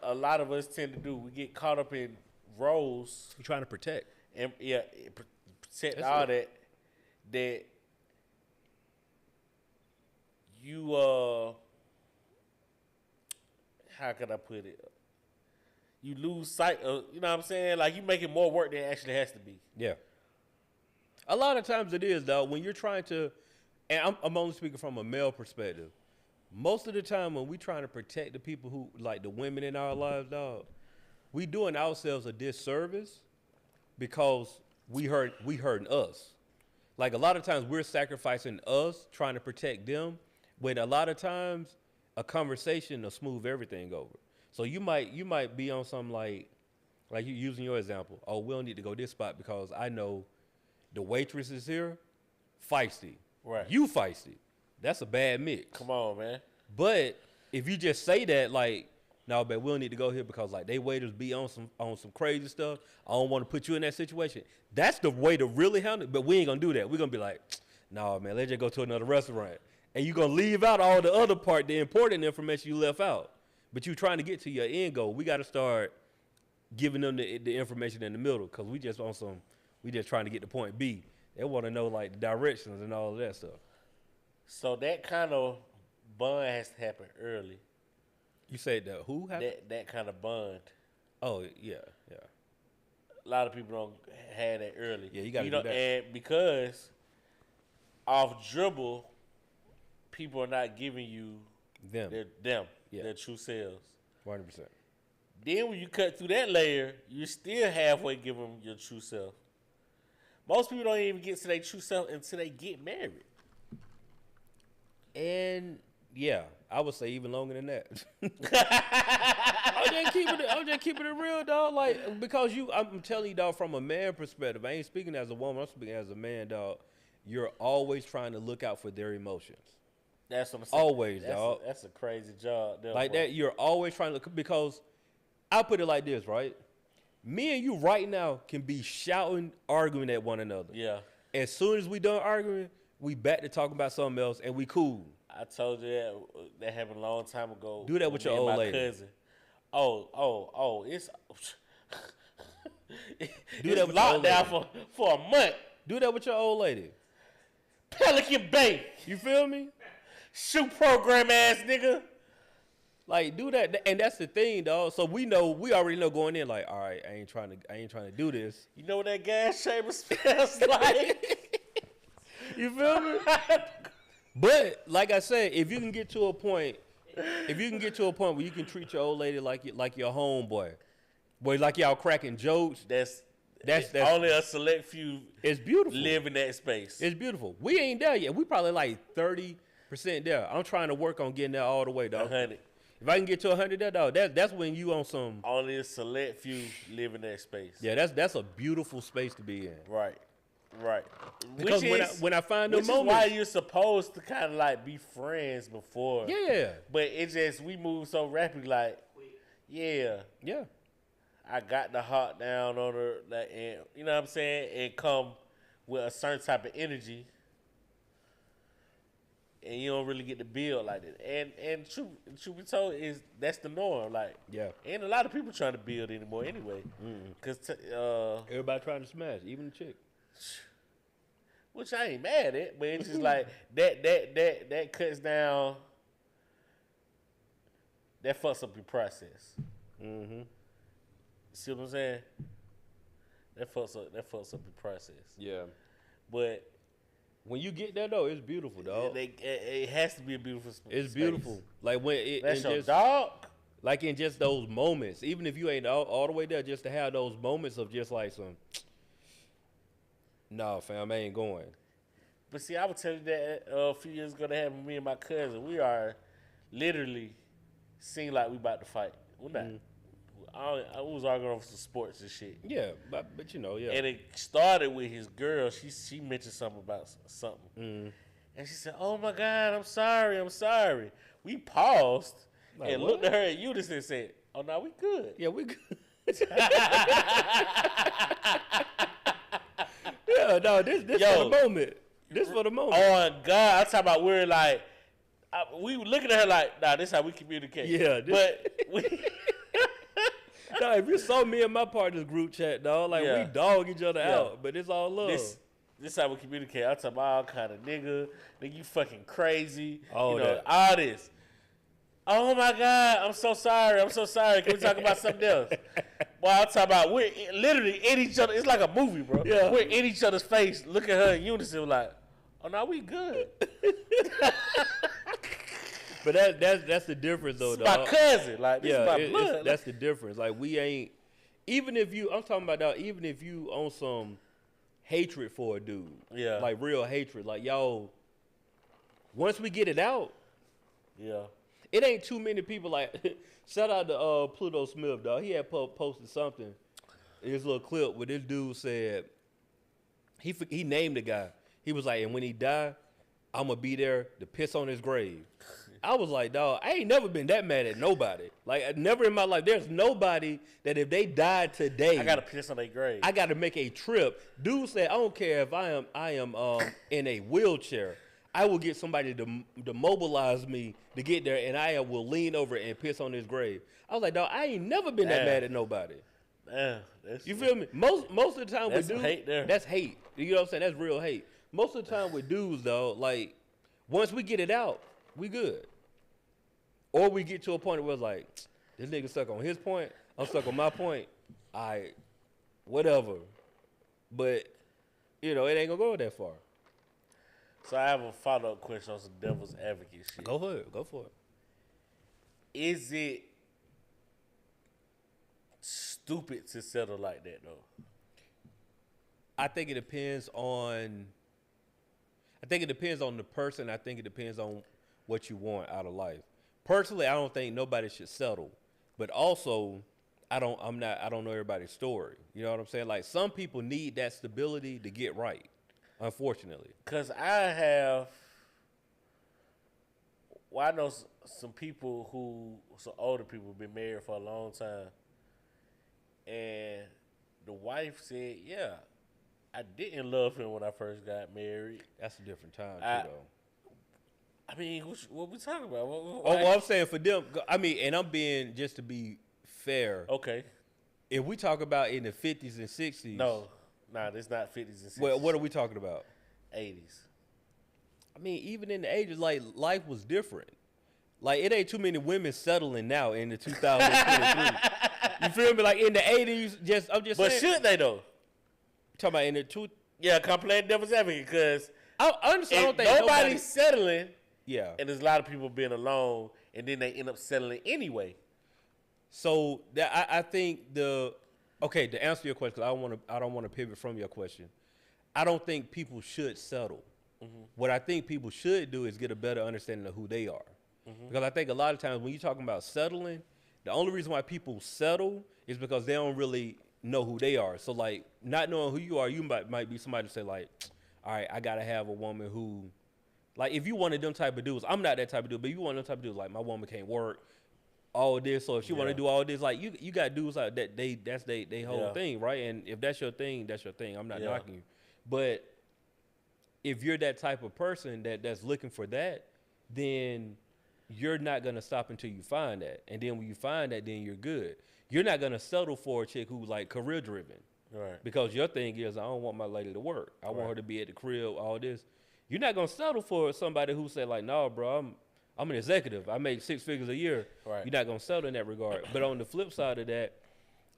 a lot of us tend to do. We get caught up in roles. You're trying to protect. And protect that's all it. that you how can I put it? You lose sight of, you know what I'm saying? Like you make it more work than it actually has to be. Yeah. A lot of times it is, though, when you're trying to, and I'm only speaking from a male perspective. most of the time when we trying to protect the people who, like the women in our lives, dog, we doing ourselves a disservice because we hurting us. Like a lot of times we're sacrificing us trying to protect them, when a lot of times a conversation will smooth everything over. So you might be on some like you using your example. Oh, we don't need to go this spot because I know the waitress is here, feisty. Right. You feisty. That's a bad mix. Come on, man. But if you just say that, like, no, but we don't need to go here because like they waiters be on some crazy stuff. I don't want to put you in that situation. That's the way to really handle it. But we ain't gonna do that. We're gonna be like, no, man, let's just go to another restaurant. And you're gonna leave out all the other part, the important information you left out. But you trying to get to your end goal. We gotta start giving them the information in the middle, because we just trying to get to point B. They want to know like the directions and all of that stuff. So that kind of bond has to happen early. You said that who happened? That kind of bond. Oh yeah. A lot of people don't have that early. Yeah, you got to do that. And because off dribble, people are not giving you Them. their true selves. 100%. Then when you cut through that layer, you still halfway give them your true self. Most people don't even get to their true self until they get married. And yeah, I would say even longer than that. I'm just keeping it real, dog. Like, because I'm telling you, dog, from a man perspective, I ain't speaking as a woman, I'm speaking as a man, dog. You're always trying to look out for their emotions. That's what I'm saying. Always, dog. That's a crazy job. Like that, you're always trying to look, because I put it like this, right? Me and you right now can be shouting, arguing at one another. Yeah. As soon as we done arguing, we back to talking about something else, and we cool. I told you that happened a long time ago. Do that with your old lady. Cousin. Oh, it's Do that with locked your old down lady. for a month. Do that with your old lady. Pelican Bay. You feel me? Shoot program ass nigga. Like, do that, and that's the thing, dog. So we already know going in, like, all right, I ain't trying to do this. You know what that gas chamber smells like? You feel me? But like I said, if you can get to a point where you can treat your old lady like your homeboy, boy, like y'all cracking jokes, that's only a select few. It's beautiful. Live in that space. It's beautiful. We ain't there yet. We probably like 30% there. I'm trying to work on getting there all the way, dog. 100. If I can get to 100 there, dog, that's when you on some. Only a select few live in that space. Yeah, that's a beautiful space to be in. Right. Because when I find the which moment, is why you're supposed to kind of like be friends before. Yeah. But it just, we move so rapidly. Like, yeah. I got the heart down on her, like, and you know what I'm saying, and come with a certain type of energy, and you don't really get to build like that. And truth be told, that's the norm. Like, ain't a lot of people trying to build anymore anyway. Cause everybody trying to smash, even the chick. Which I ain't mad at, but it's just like that cuts down. That fucks up your process. Mm-hmm. See what I'm saying? That fucks up your process. Yeah. But when you get there though, it's beautiful, dog. It has to be a beautiful space. It's beautiful. Like when that's your dog. Like in just those moments, even if you ain't all the way there, just to have those moments of just like some. Nah, fam, I ain't going. But see, I would tell you that a few years ago, that happened with me and my cousin. We are literally seem like we about to fight. We're not. I was arguing over some sports and shit. Yeah, but you know, yeah. And it started with his girl. She mentioned something about something. And she said, "Oh my God, I'm sorry." We paused like, and looked at her in unison and said, "Oh, no, we good." Yeah, we good. Yeah, no, this for the moment. This for the moment. Oh God, I'm talking about we're like, we were looking at her like, nah, this is how we communicate. Yeah, but we. No, if you saw me and my partner's group chat, dog, like we dog each other out, but it's all love. This how we communicate. I'm talking about all kind of nigga, you fucking crazy, all that. All this. Oh my God, I'm so sorry. Can we talk about something else? Well, I'm talking about we're literally in each other. It's like a movie, bro. Yeah. We're in each other's face, look at her in unison, like, oh no, we good. But that's the difference though. This my cousin. Like this is my blood. That's the difference. Like we ain't. Even if you, I'm talking about now. Even if you on some hatred for a dude, like real hatred, like y'all. Once we get it out, it ain't too many people. Like shout out to Pluto Smith, dog. He had posted something. His little clip where this dude said he named the guy. He was like, and when he died, I'm gonna be there to piss on his grave. I was like, dog, I ain't never been that mad at nobody. Like, never in my life. There's nobody that if they died today, I gotta piss on their grave. I gotta make a trip. Dude said, I don't care if I am in a wheelchair. I will get somebody to mobilize me to get there, and I will lean over and piss on his grave. I was like, dog, I ain't never been that mad at nobody. Damn, you feel me? Most of the time with dudes, hate there. That's hate. You know what I'm saying? That's real hate. Most of the time with dudes, though, like once we get it out, we good. Or we get to a point where it's like, this nigga stuck on his point, I'm stuck on my point. Whatever. But it ain't gonna go that far. So I have a follow-up question on some devil's advocate shit. Go for it. Go for it. Is it stupid to settle like that though? I think it depends on the person. I think it depends on what you want out of life. Personally, I don't think nobody should settle. But also, I don't know everybody's story. You know what I'm saying? Like some people need that stability to get right. Unfortunately. Cause I know some people some older people been married for a long time. And the wife said, yeah, I didn't love him when I first got married. That's a different time, too, though. I mean, what we talking about? I'm saying for them, I mean, and I'm being, just to be fair. Okay. If we talk about in the 50s and 60s. No, it's not 50s and 60s. Well, what are we talking about? 80s. I mean, even in the 80s, like, life was different. Like, it ain't too many women settling now in the 2023. You feel me? Like, in the 80s, I'm just saying. But should they, though? Talking about in the two. Yeah, I'm playing devil's advocate because I understand. I don't think nobody's settling. Yeah. And there's a lot of people being alone, and then they end up settling anyway. So I think to answer your question, 'cause I don't want to pivot from your question. I don't think people should settle. Mm-hmm. What I think people should do is get a better understanding of who they are. Mm-hmm. Because I think a lot of times when you're talking about settling, the only reason why people settle is because they don't really know who they are. So like not knowing who you are, you might be somebody to say like, all right, I gotta have a woman who, like if you one of them type of dudes, I'm not that type of dude, but you one of them type of dudes, like my woman can't work, all this. So if she want to do all this, like you got dudes like that. That's they whole thing, right? And if that's your thing, that's your thing. I'm not knocking you, but if you're that type of person that's looking for that, then you're not gonna stop until you find that. And then when you find that, then you're good. You're not gonna settle for a chick who's like career driven, right? Because your thing is, I don't want my lady to work. I want her to be at the crib. All this. You're not gonna settle for somebody who say like, no, bro, I'm an executive. I make 6 figures a year. Right. You're not gonna settle in that regard. But on the flip side of that,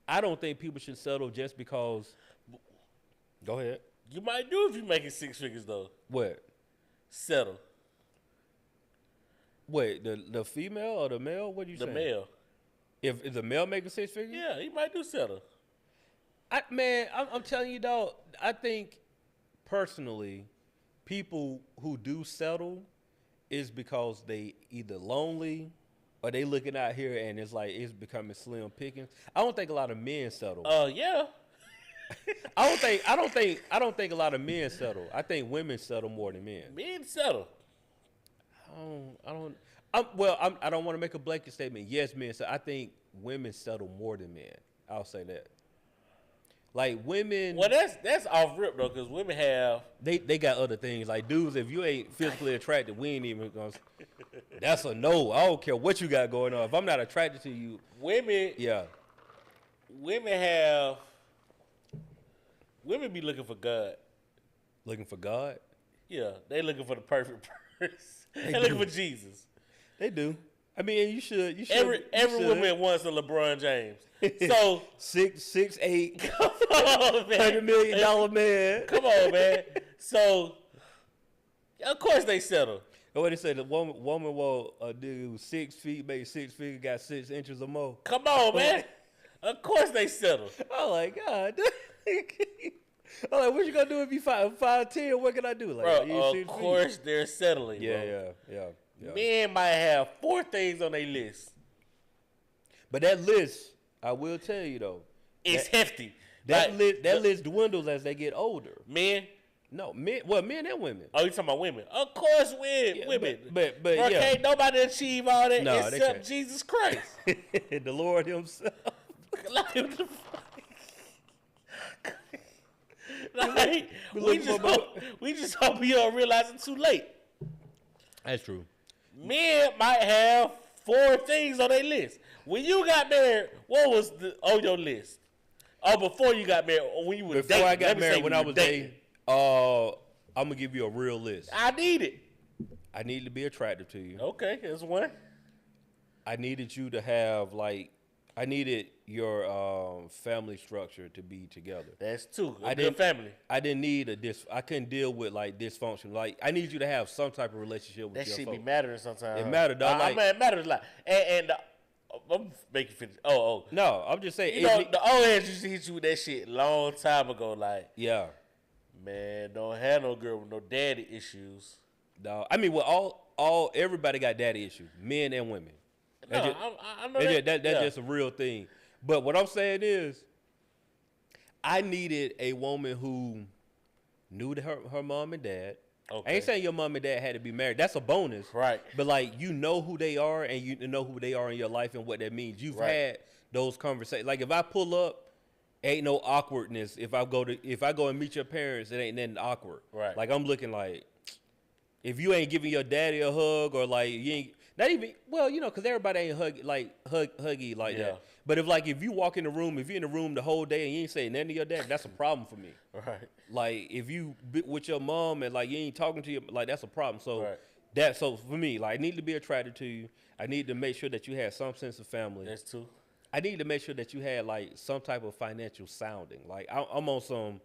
I don't think people should settle just because. Go ahead. You might do if you're making 6 figures though. What? Settle. Wait, the female or the male? What are you saying? The male. If the male making 6 figures? Yeah, he might do settle. I'm telling you, dog, I think personally, people who do settle is because they either lonely or they looking out here and it's like it's becoming slim pickings. I don't think a lot of men settle. Yeah. I don't think a lot of men settle. I think women settle more than men. Men settle. I don't want to make a blanket statement. Yes, men settle. I think women settle more than men. I'll say that. Like women. Well, that's off rip though, because women have they got other things. Like dudes, if you ain't physically attracted, we ain't even gonna. That's a no. I don't care what you got going on. If I'm not attracted to you, women. Yeah. Women be looking for God. Looking for God? Yeah, they looking for the perfect person. They looking for Jesus. They do. I mean, you should. Every woman wants a LeBron James. So 6'8", come on, man. $100 million man. Come on, man. So of course they settle. what they say, the woman will do 6 feet, maybe 6 feet, got 6 inches or more. Come on, man. Of course they settle. Oh my God. I'm like, what you gonna do if you 5'10"? What can I do? Like, Bro, of course they're settling. Yeah. Men might have 4 things on their list. But that list, I will tell you though, it's hefty. That list dwindles as they get older. Men? No, men. Well, men and women. Oh, you talking about women? Of course, women. But bro, yeah. Can't nobody achieve all that No, except Jesus Christ. The Lord Himself. Like, what the fuck? Like, we just hope you don't realize it too late. That's true. Men might have 4 things on their list. When you got married, what was on your list? Oh, before you got married, or when you was dating? Before I got married, when I was dating, I'm gonna give you a real list. I need it. I need to be attractive to you. Okay, here's one. I needed you to have I needed your family structure to be together. That's 2. I did family. I didn't need I couldn't deal with like dysfunction. Like I need you to have some type of relationship with that your shit folks. be mattering sometimes. It mattered, dog. It matters a lot. And I'm making finish. Oh. No, I'm just saying. You know, the old heads used to hit you with that shit long time ago. Like, yeah, man, don't have no girl with no daddy issues. No, I mean, well, everybody got daddy issues, men and women. No, I know that. That's just a real thing. But what I'm saying is, I needed a woman who knew her mom and dad. Okay. I ain't saying your mom and dad had to be married. That's a bonus. Right. But like, you know who they are and you know who they are in your life and what that means. You've had those conversations. Like if I pull up, ain't no awkwardness. If I go and meet your parents, it ain't nothing awkward. Right. Like I'm looking like, if you ain't giving your daddy a hug or like you ain't not even, well, you know, because everybody ain't huggy like that. But if you walk in the room, if you're in the room the whole day and you ain't saying nothing to your dad, that's a problem for me. Right. Like if you with your mom and like you ain't talking to your, like that's a problem. So so for me, like I need to be attracted to you. I need to make sure that you have some sense of family. That's 2. I need to make sure that you had like some type of financial sounding. Like I'm on some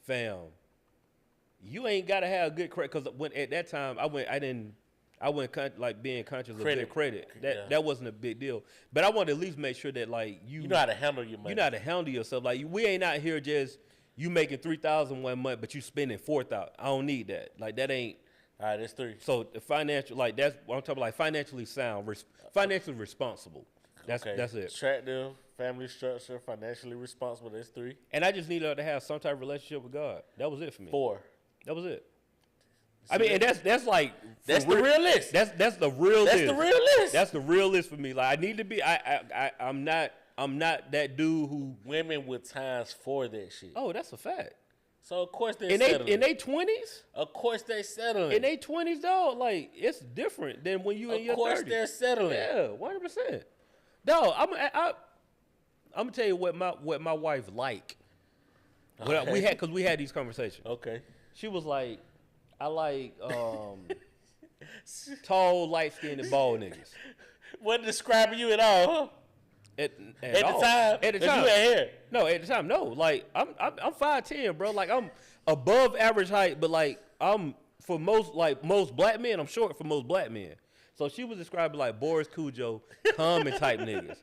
fam. You ain't gotta have good credit because when at that time I went like being conscious of good credit. That wasn't a big deal. But I want to at least make sure that like you know how to handle your money. You know how to handle yourself. Like we ain't out here just you making $3,000 one month, but you spending $4,000. I don't need that. Like that ain't. All right, that's 3. So the financial, like that's what I'm talking about. Like financially sound, financially responsible. That's it. Attractive, family structure, financially responsible. That's 3. And I just needed her to have some type of relationship with God. That was it for me. 4. That was it. I mean, and that's like that's the real list. That's the real list. That's the real list. That's the real list for me. Like I need to be. I'm not that dude who women with times for that shit. Oh, that's a fact. So of course they're settling. In their 20s. Of course they settling. In their 20s, dog. Like it's different than when you in your 30s. Of course they're settling. Yeah, 100%. Dog, I'm gonna tell you what my wife like. Okay. Because we had these conversations. Okay. She was like, I like tall, light-skinned, and bald niggas. Wasn't describing you at all, huh? At the time? At the time. You had hair. No, at the time, no. Like, I'm 5'10", bro. Like, I'm above average height, but, like, I'm, for most black men, I'm short for most black men. So she was describing, like, Boris Cujo, Common type niggas.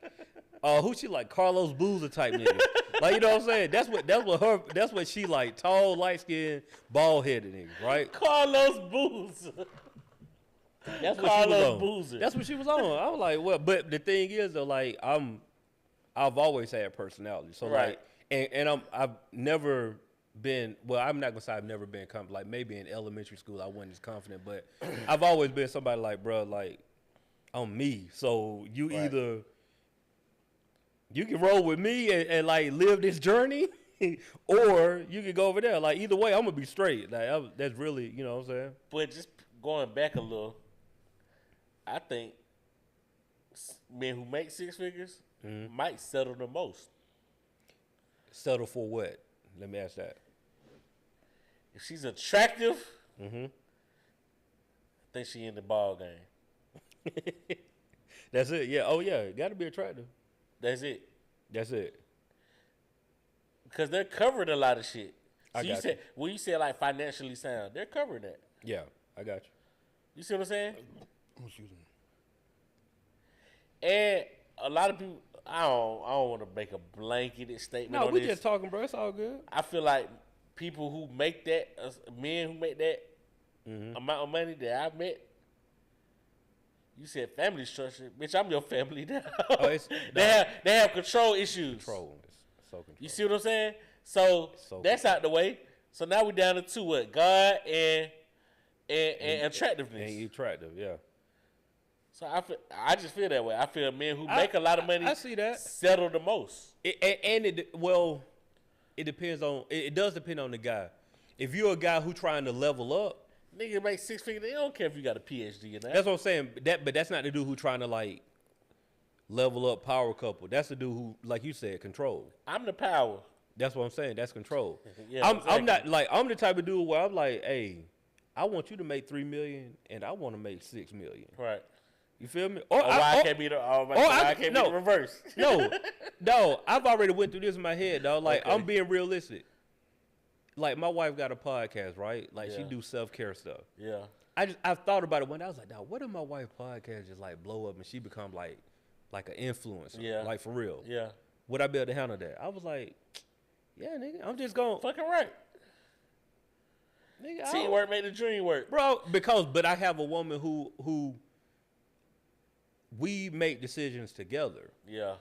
Who she like? Carlos Boozer type niggas. Like, you know what I'm saying? That's what she like. Tall, light-skinned, bald-headed niggas, right? Carlos Boozer. That's what Carlos she was on. Boozer. That's what she was on. I was like, well, but the thing is though, like I've always had personality. So like, and I've never been. Well, I'm not gonna say I've never been confident. Like maybe in elementary school I wasn't as confident, but I've always been somebody like, bro, like I'm me. So you either you can roll with me and like live this journey, or you can go over there. Like either way, I'm gonna be straight. Like that's really, you know what I'm saying. But just going back a little, I think men who make 6 figures might settle the most. Settle for what? Let me ask that. If she's attractive, I think she in the ball game. That's it. Yeah. Oh yeah. Got to be attractive. That's it. Because they're covering a lot of shit. So when you said like financially sound, they're covering that. Yeah, I got you. You see what I'm saying? Excuse me. And a lot of people, I don't want to make a blanketed statement No, on we this. just talking, bro. It's all good. I feel like people who make that, men who make that amount of money that I've met, you said family structure. Bitch, I'm your family now. Oh, they have control issues. Control. It's so control. You see what I'm saying? So that's out the way. So now we down to what? God and attractiveness. And attractive, yeah. So I just feel that way. I feel men who make a lot of money I see that. settle the most. It depends on, it does depend on the guy. If you're a guy who trying to level up, Nigga make 6 figures. They don't care if you got a PhD in that. that's what I'm saying. But that's not the dude who trying to like level up power couple. That's the dude who, like you said, control. I'm the power. That's what I'm saying. That's control. Yeah, I'm exactly. not like, I'm the type of dude where I'm like, hey, I want you to make $3 million and I want to make $6 million. Right. You feel me? I can't be the reverse. No, I've already went through this in my head, dog. Like, Okay. I'm being realistic. Like, my wife got a podcast, right? Like, she Yeah. do self-care stuff. Yeah. I've thought about it one day. I was like, dog, what if my wife's podcast just like blow up and she become like an influencer? Yeah. Like, for real. Yeah. Would I be able to handle that? I was like, yeah, nigga, I'm just going, Fucking right. nigga, Teamwork make the dream work. bro, but I have a woman who we make decisions together. Yeah.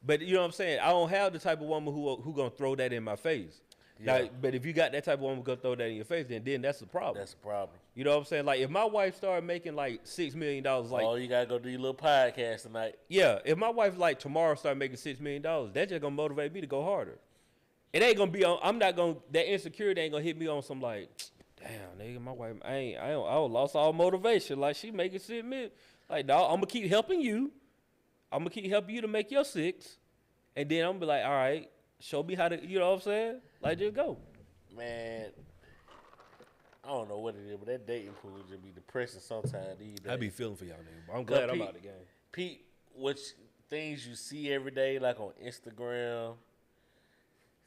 But you know what I'm saying? I don't have the type of woman who gonna throw that in my face. Yeah. Now, but if you got that type of woman who gonna throw that in your face, then that's the problem. That's a problem. You know what I'm saying? Like, if my wife started making like $6 million, like, Oh, you gotta go do your little podcast tonight. yeah, if my wife like tomorrow start making $6 million, that's just gonna motivate me to go harder. It ain't gonna be on. I'm not gonna. That insecurity ain't gonna hit me on some like, damn, nigga, my wife. I lost all motivation. Like, she making $6 million. Like, dog, I'm gonna keep helping you. I'm gonna keep helping you to make your 6, and then I'm gonna be like, all right, show me how to. You know what I'm saying? Like, just go. Man, I don't know what it is, but that dating pool just be depressing sometimes these days. I be feeling for y'all niggas, but I'm glad I'm Pete, out of the game. Pete, which things you see every day, like on Instagram,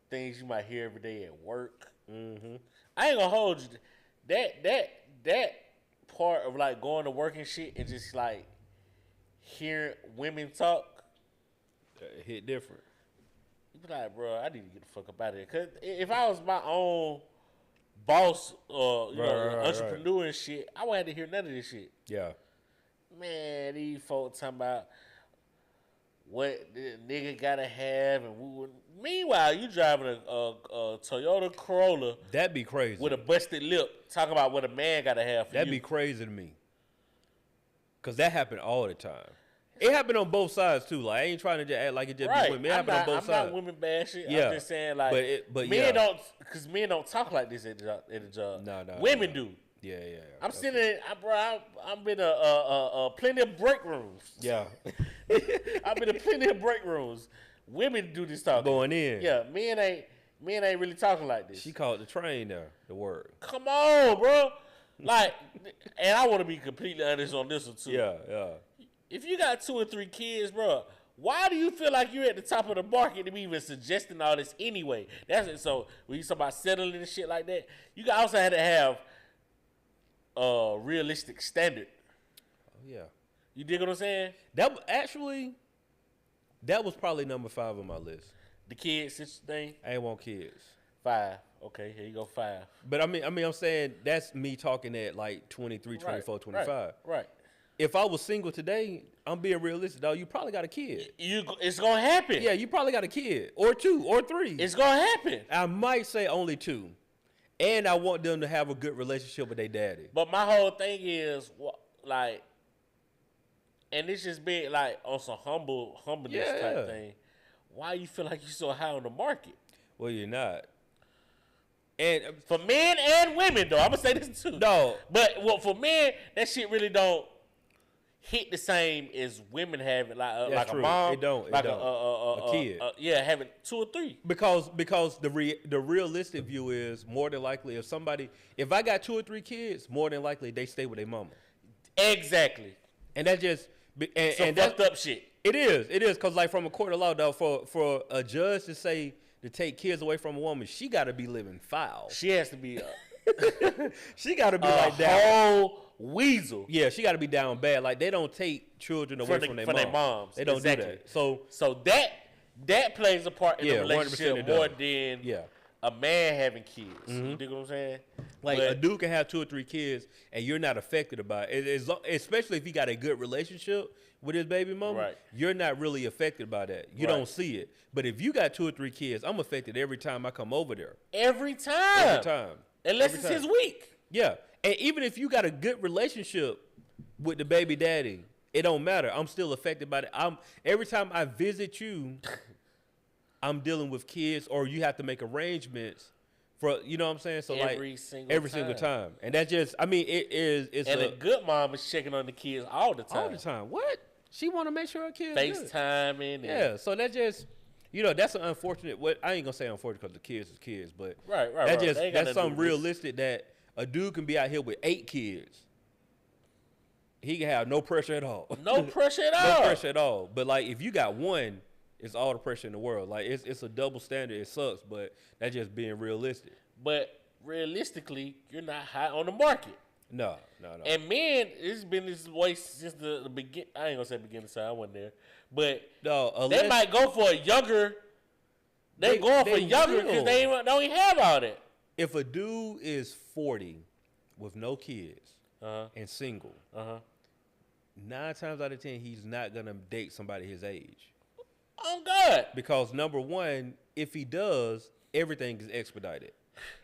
things you might hear every day at work. Mm-hmm. I ain't gonna hold you. That part of like going to work and shit and just like hearing women talk, It hit different. you be like, bro, I need to get the fuck up out of here. Cause if I was my own boss or Right. entrepreneur and shit, I wouldn't have to hear none of this shit. Yeah. Man, these folks talking about what the nigga gotta have, and meanwhile you driving a Toyota Corolla That'd be crazy. with a busted lip, talking about what a man gotta have for That'd you. be crazy to me. Cause that happened all the time. It happened on both sides too. Like, I ain't trying to just act like it just be women. It happened on both I'm sides. not women bashing. Yeah. I'm just saying like, but men yeah. don't, because men don't talk like this at the job. No, women do. Yeah. I'm sitting in, I'm been plenty of break rooms. Yeah. I've been in plenty of break rooms. Women do this talking. Going in. Yeah, men ain't really talking like this. She called the train there, the word. Come on, bro. Like, and I want to be completely honest on this one too. Yeah. If you got 2 or 3 kids, bro, why do you feel like you're at the top of the market to be even suggesting all this anyway? That's it. So when you talk about settling and shit like that, you also had to have a realistic standard. Oh yeah. You dig what I'm saying? That was probably number 5 on my list. The kids thing. I ain't want kids. 5. Okay, here you go. 5. But I mean, I'm saying that's me talking at like 23, 24, 25. Right. If I was single today, I'm being realistic, dog. You probably got a kid. It's gonna happen. Yeah, you probably got a kid, or 2, or 3. It's gonna happen. I might say only 2, and I want them to have a good relationship with their daddy. But my whole thing is like, and it's just being like on some humbleness type thing. Why you feel like you so high on the market? Well, you're not. And For men and women, though, I'm gonna say this too. no, But for men, that shit really don't hit the same as women having like true. a mom. It don't. Like A kid. having 2 or 3. because the realistic view is more than likely if I got 2 or 3 kids, more than likely they stay with their mama. Exactly. And that's just Some and fucked up shit. It is because like from a court of law, though, for a judge to take kids away from a woman, she got to be living foul. She has to be She got to be like that. whole weasel. Yeah, she got to be down bad. Like, they don't take children away from their moms. They don't do that. So that plays a part in the relationship 100% more than a man having kids. Mm-hmm. You dig what I'm saying? Like, a dude can have 2 or 3 kids, and you're not affected by it. Especially if he got a good relationship with his baby mama, right. You're not really affected by that. You don't see it. But if you got 2 or 3 kids, I'm affected every time I come over there. Every time. Unless it's his week. Yeah. And even if you got a good relationship with the baby daddy, it don't matter. I'm still affected by it. Every time I visit you, I'm dealing with kids, or you have to make arrangements for, you know what I'm saying? So every single time. And that's just, I mean, it's a good mom is checking on the kids all the time. All the time. What? She want to make sure her kids FaceTiming. Yeah. So that just, that's an unfortunate. I ain't gonna say unfortunate because the kids is kids, but right. That's something realistic that a dude can be out here with 8 kids. He can have no pressure at all. No pressure at all. But like, if you got one, it's all the pressure in the world. Like, it's a double standard. It sucks, but that's just being realistic. But realistically, you're not high on the market. No. And men, it's been this way since the beginning. I ain't gonna say beginning, so I wasn't there. But they might go for a younger. They're going for younger because they don't even have all that. If a dude is 40 with no kids and single, 9 times out of 10, he's not gonna date somebody his age. Oh God! Because number one, if he does, everything is expedited.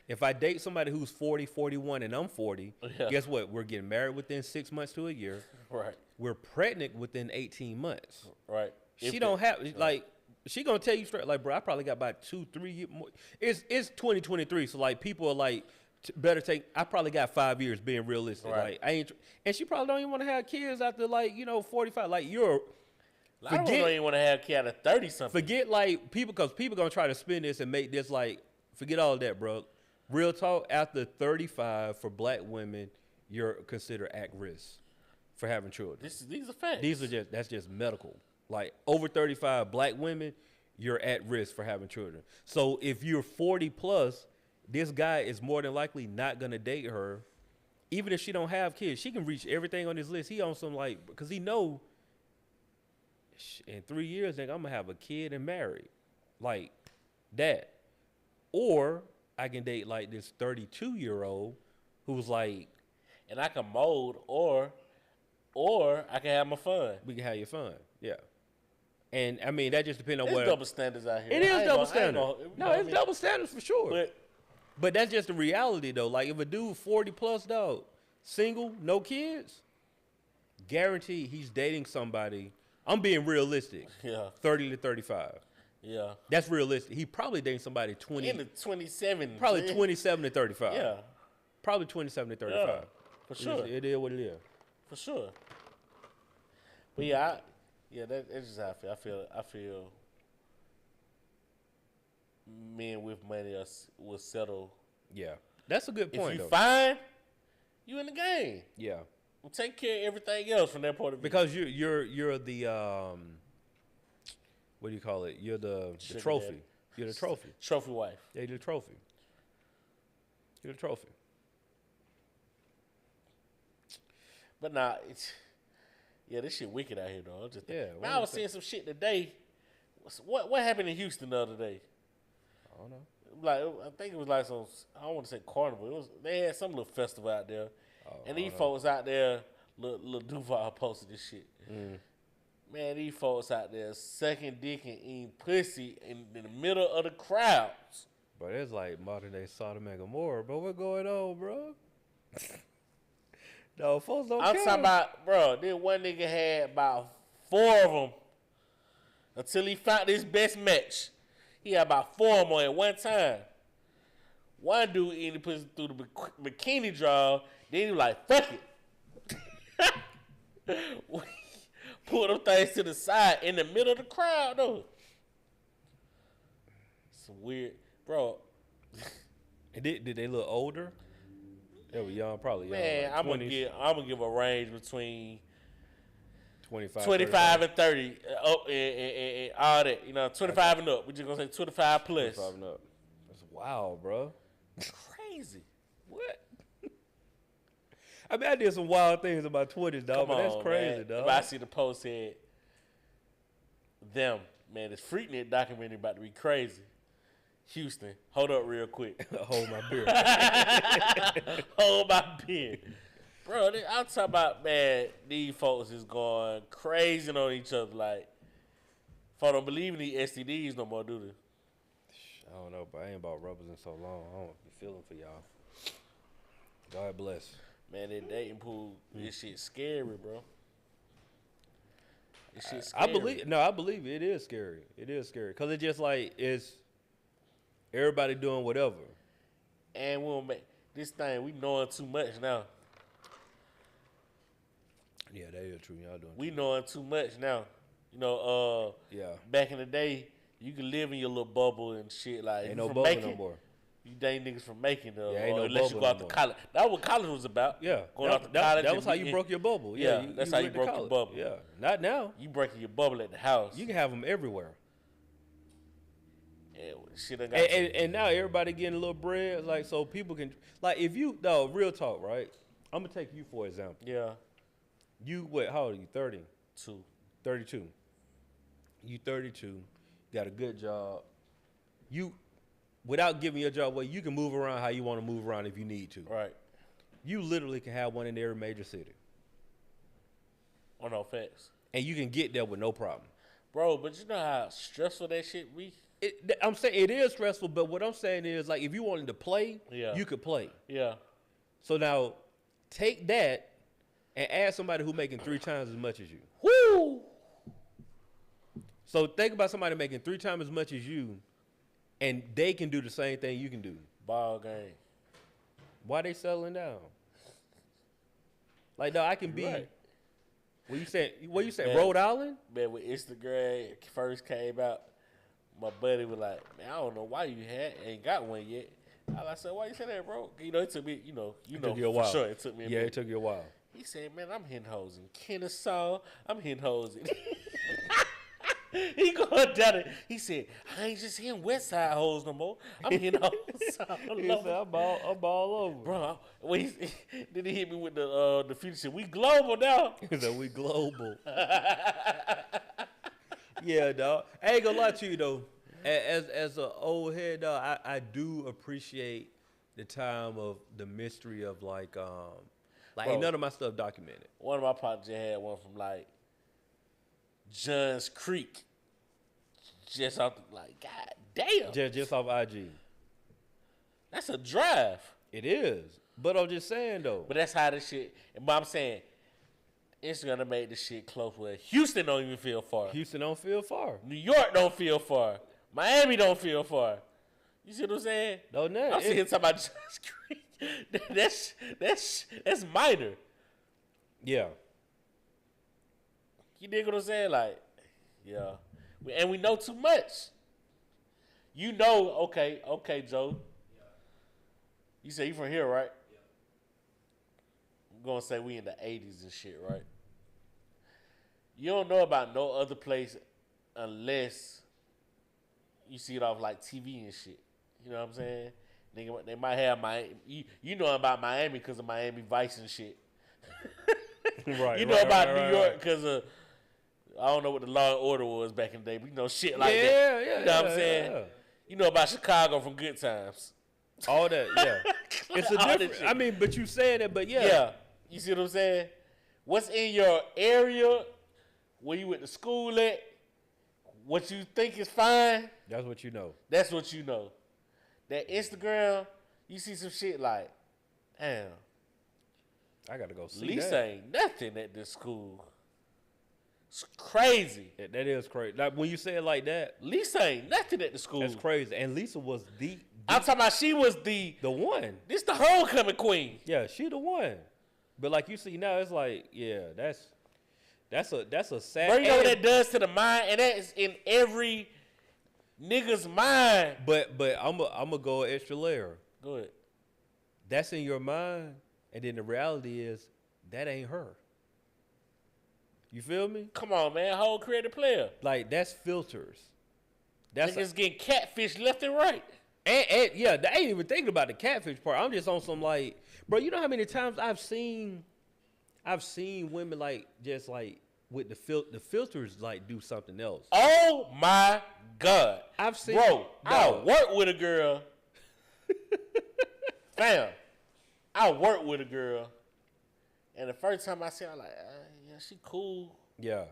If I date somebody who's 40, 41, and I'm 40, guess what? We're getting married within 6 months to a year. Right. We're pregnant within 18 months. Right. She don't have like. She gonna tell you straight, like, bro, I probably got about 2-3 years more. It's 2023, so like, people are like, better take. I probably got 5 years, being realistic. Right. Like, I ain't, and she probably don't even want to have kids after 45. Like, you're. I don't even want to have kids at 30 something. Forget like people, because people gonna try to spin this and make this like. Forget all that, bro. Real talk. After 35, for black women, you're considered at risk for having children. These are facts. That's just medical. Like, over 35 black women, you're at risk for having children. So if you're 40 plus, this guy is more than likely not gonna date her, even if she don't have kids. She can reach everything on his list. He on some like, because he know in 3 years, nigga, I'm gonna have a kid and married, like that. Or I can date like this 32-year-old who's like, and I can mold, or I can have my fun. We can have your fun, yeah. And I mean, that just depends on There's what. double standards out here. It is double standards. No, it's double standards for sure. But that's just the reality, though. Like, if a dude 40 plus, dog, single, no kids, guaranteed he's dating somebody. I'm being realistic. Yeah. 30 to 35. Yeah. That's realistic. He probably dating somebody 20. In the 27. Probably 27 to 35. Yeah. Probably 27 to 35. Yeah, for sure. It is what it is. For sure. But yeah, that's just how I feel. I feel men with money will settle. Yeah. That's a good point, if you though. fine, you in the game. Yeah. We'll take care of everything else from that point of view. Because you're the what do you call it? You're the trophy. Daddy. You're the trophy. Trophy wife. Yeah, you're the trophy. You're the trophy. But nah, this shit wicked out here, though. I was seeing some shit today. What happened in Houston the other day? I don't know. Like, I think it was like some, I don't want to say carnival. They had some little festival out there. And these folks out there, little Duval posted this shit. Man, these folks out there sucking dick and eating pussy in the middle of the crowds. But it's like modern day Sodom and Gomorrah, bro. What's going on, bro? No, folks don't care. I'm talking about, bro, this one nigga had about 4 of them until he found his best match. He had about 4 of them at one time. One dude eating pussy through the bikini draw. Then he was like, fuck it. Pull them things to the side in the middle of the crowd, though. Some weird, bro. And did they look older? They were young, probably young. Man, like I'm gonna give a range between 25 and 30. And all that. You know, 25 and up. We're just gonna say 25 plus. 25 and up. That's wild, bro. Crazy. What? I mean, I did some wild things in my 20s, dog, but that's crazy, man. dog. If I see the post said, them, man, this Freaknik documentary about to be crazy. Houston, hold up real quick. Hold my beer. Hold my beer. Bro, I'm talking about, man, these folks is going crazy on each other. Like, folks don't believe in these STDs no more, do they? I don't know, but I ain't bought rubbers in so long. I don't be feeling for y'all. God bless. Man, that dating pool, this shit scary, bro. This shit I scary. I believe it is scary. It is scary. Because it's just like, it's everybody doing whatever. And we'll make this thing, we knowing too much now. Yeah, that is true. Y'all doing We knowing too much now. You know, yeah. back in the day, you could live in your little bubble and shit. Like, Ain't you no from bubble Macon, no more. you dang niggas from Macon, though. Yeah, ain't no unless you bubble go out no to more. college. That's what college was about. Yeah. Going out to college. That was how you and- broke your bubble. Yeah, Yeah, that's how you went to broke your college. bubble. Yeah. Not now. You breaking your bubble at the house. You can have them everywhere. Yeah, shit done got And now everybody getting a little bread. Like, so people can, like, if you, no, real talk, right? I'm going to take you for example. Yeah, You, what, how old are you? 30? 2. 32. You 32, got a good job. You, without giving your job away, you can move around how you want to move around if you need to. Right. You literally can have one in every major city. Oh, no, facts. And you can get there with no problem. Bro, but you know how stressful that shit be? I'm saying it is stressful, but what I'm saying is, like, if you wanted to play, Yeah. you could play. Yeah. So now, take that and add somebody who making 3 times as much as you. Woo! So think about somebody making 3 times as much as you, and they can do the same thing you can do. Ball game. Why they settling down? Like, no, I can be. Right. What you said? Man. Rhode Island? Man, when Instagram first came out, my buddy was like, man, I don't know why you ain't got one yet. I said, why you say that, bro? You know, it took me, you know took you a for while. sure. It took me a Yeah, minute. it took you a while. He said, man, I'm hitting hoes in Kennesaw. I'm hitting hoes in... He going down it. He said, I ain't just hitting West Side hoes no more. I'm hitting hoes all He said, over. I'm all over. Bro, then he hit me with the future shit. We global now. He said, we global. Yeah, dog. I ain't gonna lie to you, though. As an old head, dog, I do appreciate the time of the mystery of, like Bro. ain't none of my stuff documented. One of my partners had one from like Johns Creek. Just out the, like, god damn. Just off IG. That's a drive. It is. But I'm just saying, though. But that's how this shit. But I'm saying, Instagram done made this shit close where Houston don't even feel far. Houston don't feel far. New York don't feel far. Miami don't feel far. You see what I'm saying? No, no. I'm sitting talking about Johns Creek. That's minor. Yeah. You dig what I'm saying? Like, yeah. And we know too much. You know, okay, Joe. Yeah. You say you from here, right? Yeah. I'm going to say we in the 80s and shit, right? You don't know about no other place unless you see it off like TV and shit. You know what I'm saying? They might have Miami. You know about Miami because of Miami Vice and shit. Right. You know about New York because of, I don't know what the law and order was back in the day, but you know shit like that. Yeah. You know what I'm saying? Yeah. You know about Chicago from Good Times. All that, yeah. It's a All that different. shit. I mean, but you saying it, but yeah. Yeah. You see what I'm saying? What's in your area, where you went to school at, what you think is fine, That's what you know. that's what you know. That Instagram, you see some shit like, damn, I gotta go see Lisa that. ain't nothing at this school. It's crazy. That is crazy. Like when you say it like that, Lisa ain't nothing at the school. that's crazy. And Lisa was the I'm talking about she was the one. this the homecoming queen. Yeah, she the one. But like you see now, it's like, yeah, that's a sad. Bro, you know what and- that does to the mind, and that is in every nigga's mind. But I'm a go an extra layer. Go ahead. That's in your mind, and then the reality is that ain't her. You feel me? Come on, man, whole creative player. Like that's filters. That's Niggas getting catfish left and right. and yeah, I ain't even thinking about the catfish part. I'm just on some like Bro, you know how many times I've seen women like just like with the filters like do something else. Oh my God. I've seen Bro, I dog. work with a girl. Fam. I work with a girl. And the first time I see her, I'm like, yeah, she cool. Yeah.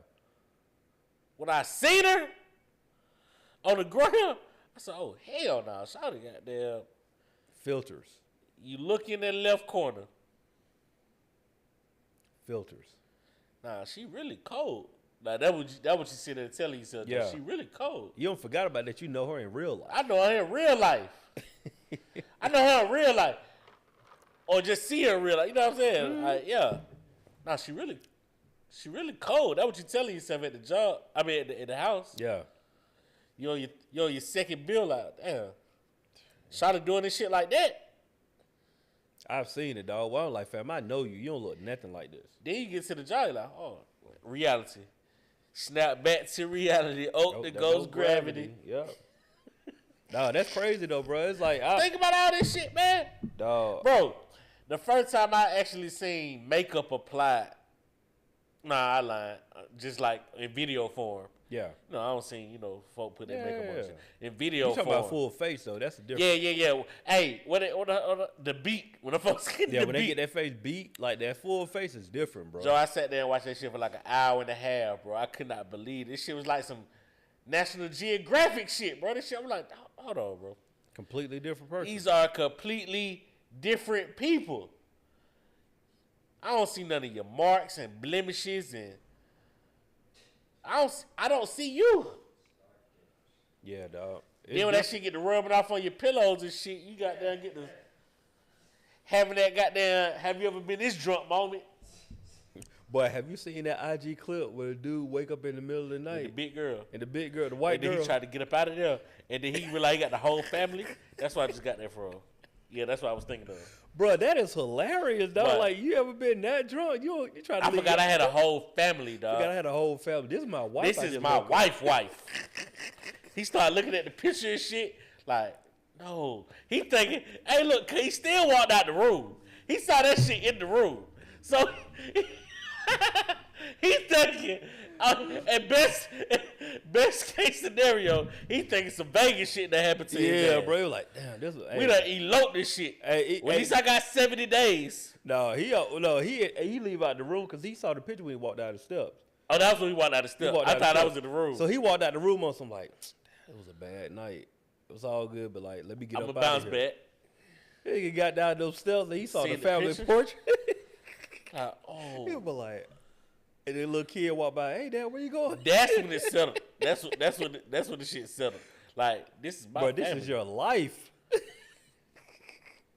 When I seen her on the ground, I said, oh, hell no. Shawty goddamn. Filters. You look in that left corner. Filters. Nah, she really cold. Like that what you sit there telling yourself. Yeah. She really cold. You don't forget about that. You know her in real life. I know her in real life. I know her in real life. Or just see her in real life. You know what I'm saying? Mm-hmm. Like, yeah. Nah, she really cold. That's what you telling yourself at the job. I mean, at the house. Yeah. You on your second bill out. Damn. Shawty doing this shit like that. I've seen it, dog. Well, I'm like, fam, I know you. You don't look nothing like this. Then you get to the job, you're like, oh, reality. Snap back to reality. Oh, there goes gravity. Yeah. Nah, that's crazy though, bro. It's like Think about all this shit, man. dog. Bro, the first time I actually seen makeup applied, nah, I lied. Just like in video form. Yeah. No, I don't see, folk put their makeup on Yeah. shit. In video You form. talking about full face though? That's the difference. Yeah. Hey, the beat, when the folks get Yeah, the when beat. they get that face beat, like that full face is different, bro. Joe, I sat there and watched that shit for like an hour and a half, bro. I could not believe it. This shit was like some National Geographic shit, bro. This shit, I'm like, hold on, bro. Completely different person. These are completely different people. I don't see none of your marks and blemishes, and I don't see you. Yeah, dog. Then when that shit get to rubbing off on your pillows and shit, you got there and get the having that goddamn. Have you ever been this drunk moment? Boy, have you seen that IG clip where the dude wake up in the middle of the night The big girl. and the big girl, the white And then girl, he tried to get up out of there, and then he realized he got the whole family. That's why I just got there from. Yeah, that's what I was thinking of. bro, that is hilarious, dog. What? Like you ever been that drunk? You try to. I forgot I had a whole family, I dog. forgot I had a whole family. This is my wife. This I is just my woke up. wife. He started looking at the picture and shit, like, no. He thinking, hey, look, he still walked out the room. He saw that shit in the room. So he's thinking, at best case scenario, he thinking some Vegas shit that happened to him. Yeah, bro. He was like, damn, this. We done eloped this shit. Hey, At least I got 70 days. No, he leave out the room because he saw the picture when he walked down the steps. Oh, that was when he walked out the He step. walked I down the thought I steps. was in the room. So he walked out the room on some like, it was a bad night. It was all good, but like, let me get I'm up going to out bounce of here. back. He got down those steps and he saw Seen the the family picture? portrait. Like, He oh. was like, and then little kid walked by. Hey, Dad, where you going? That's when it settled. That's when the shit settled. Like, this is my Bro, this family. is your life.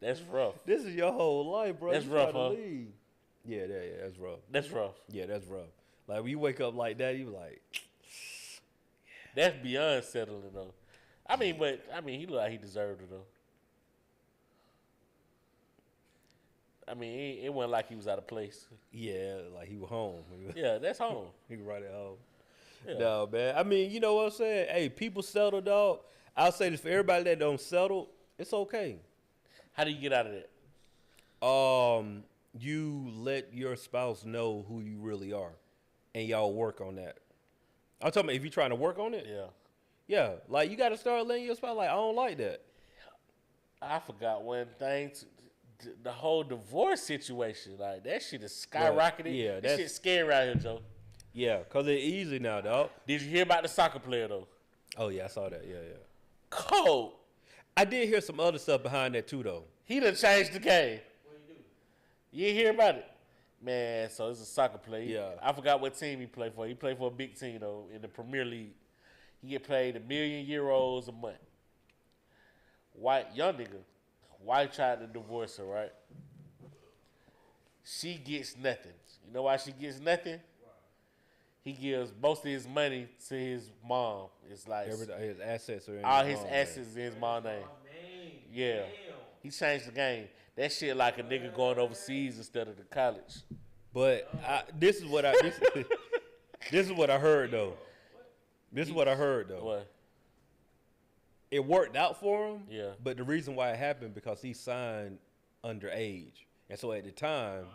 That's rough. This is your whole life, bro. That's You rough, trying to huh? leave. Yeah, that's rough. That's rough. Yeah, that's rough. Like when you wake up like that, you like, That's beyond settling, though. He looked like he deserved it, though. It wasn't like he was out of place. yeah, like he was home. Yeah, that's home. He was right at home. Yeah. No, man. You know what I'm saying? Hey, people settle, dog. I'll say this for everybody that don't settle, it's okay. How do you get out of that? You let your spouse know who you really are, and y'all work on that. I'm talking about if you're trying to work on it. Yeah. Yeah, like you got to start letting your spouse like, I don't like that. I forgot one thing. The whole divorce situation, like, that shit is skyrocketed. Yeah, that that's- shit's scary out here, Joe. Yeah, cause it's easy now, dog. Did you hear about the soccer player, though? Oh yeah, I saw that. Yeah. Cold. I did hear some other stuff behind that too, though. He done changed the game. What do you do? You ain't hear about it? Man, so it's a soccer player. Yeah. I forgot what team he played for. He played for a big team, though, in the Premier League. He get paid €1 million a month. Young nigga. Wife tried to divorce her, right? She gets nothing. You know why she gets nothing? He gives most of his money to his mom. It's like His assets are in all his his mom name. assets in his mom's name. Man, Yeah. damn. He changed the game. That shit like a nigga going overseas instead of the college. But this is what I heard though. What? It worked out for him. Yeah. But the reason why it happened because he signed underage, And so at the time,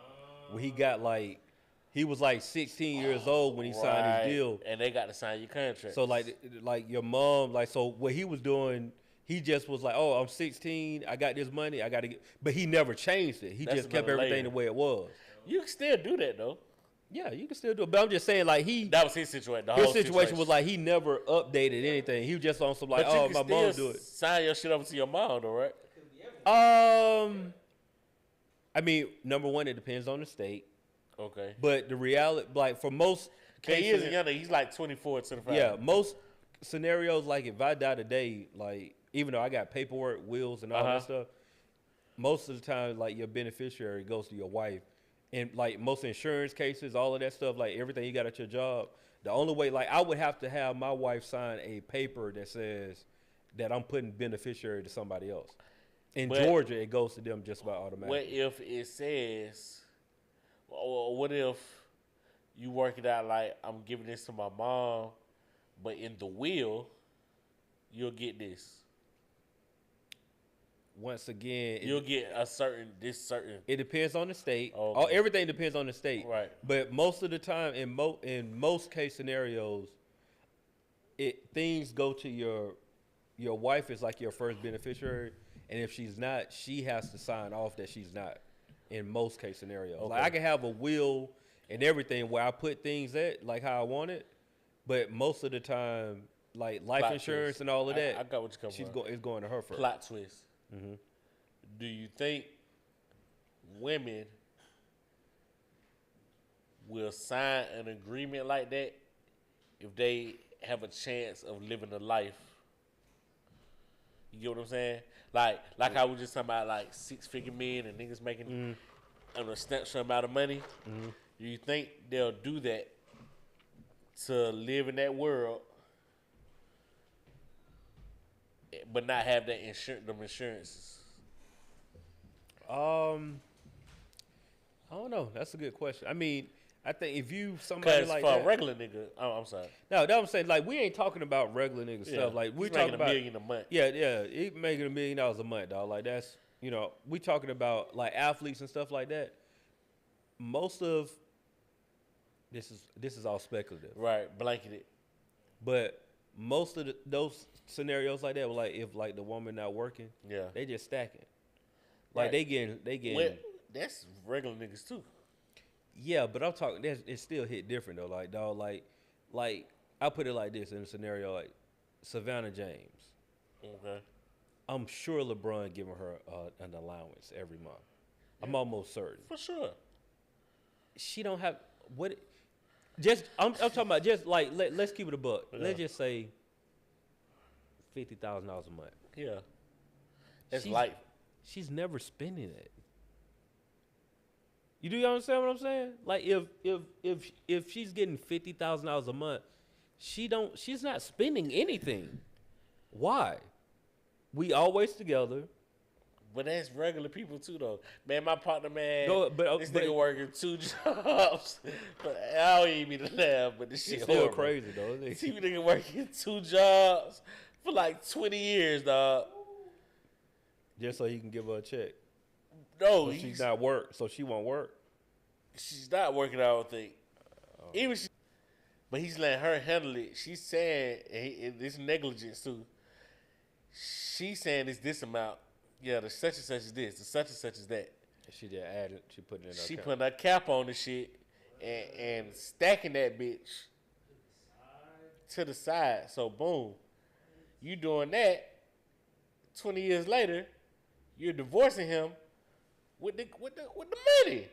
when he got like, he was like 16 years old when he signed his deal. And they got to sign your contract. So like your mom, like, so what he was doing, he just was like, oh, I'm 16, I got this money, I got to get, but he never changed it. He just kept everything the way it was. You can still do that though. Yeah, you can still do it. But I'm just saying, like, that was his situation. His situation was like he never updated anything. He was just on some like, oh, my mom do it. Sign your shit over to your mom though, right? I mean, number one, it depends on the state. Okay. But the reality, like, for most cases, he is younger. He's like 24, 25. Yeah, most scenarios, like, if I die today, like, even though I got paperwork, wills, and all that stuff, most of the time, like, your beneficiary goes to your wife. And, like, most insurance cases, all of that stuff, like, everything you got at your job, the only way, like, I would have to have my wife sign a paper that says that I'm putting beneficiary to somebody else. In Georgia, it goes to them just about automatically. What if it says, or what if you work it out like, I'm giving this to my mom, but in the will, you'll get this. Once again, you'll get a certain. It depends on the state. Okay. Everything depends on the state. Right. But most of the time, in most case scenarios, things go to your wife is like your first beneficiary, and if she's not, she has to sign off that she's not. In most case scenarios, okay. Like I can have a will and everything where I put things at like how I want it, but most of the time, like life insurance and all of that, I got what you're coming from. It's going to her first. Plot twist. Mm-hmm. Do you think women will sign an agreement like that if they have a chance of living a life? You get what I'm saying? Like I was just talking about, like 6-figure men and niggas making a substantial amount of money. Mm-hmm. Do you think they'll do that to live in that world, but not have that them insurances? I don't know. That's a good question. I mean, I think if you somebody like for that, a regular nigga, I'm sorry. No, that I'm saying, like, we ain't talking about regular nigga stuff. Like, we're talking about $1 million a month. Yeah, he making $1 million a month, dog. Like, that's, you know, we talking about like athletes and stuff like that. Most of this is all speculative, right? Blanketed. But most of those scenarios like that, like if like the woman not working, they just stacking. Like they getting. Well, that's regular niggas too. Yeah, but I'm talking. It still hit different though. Like dog, like I put it like this in a scenario like Savannah James. Okay. I'm sure LeBron giving her an allowance every month. Yeah. I'm almost certain. For sure. She don't have what. I'm talking about just like let's keep it a buck. Yeah. Let's just say $50,000 a month. Yeah. That's life. She's never spending it. You do understand what I'm saying? Like if she's getting $50,000 a month, she's not spending anything. Why? We always together. But that's regular people too, though. Man, my partner, man, this nigga working 2 jobs. But I don't even mean to laugh, but this shit still crazy, though. See nigga working 2 jobs for like 20 years, dog. Just so he can give her a check. No, so she's not work, so she won't work. She's not working, I don't think. Even but he's letting her handle it. She's saying it's negligence too. She's saying it's this amount. Yeah, the such and such is this, the such and such is that. She just added. She put it in. She put a cap on the shit and stacking that bitch to the side. So boom, you doing that. 20 years later, you're divorcing him with the money.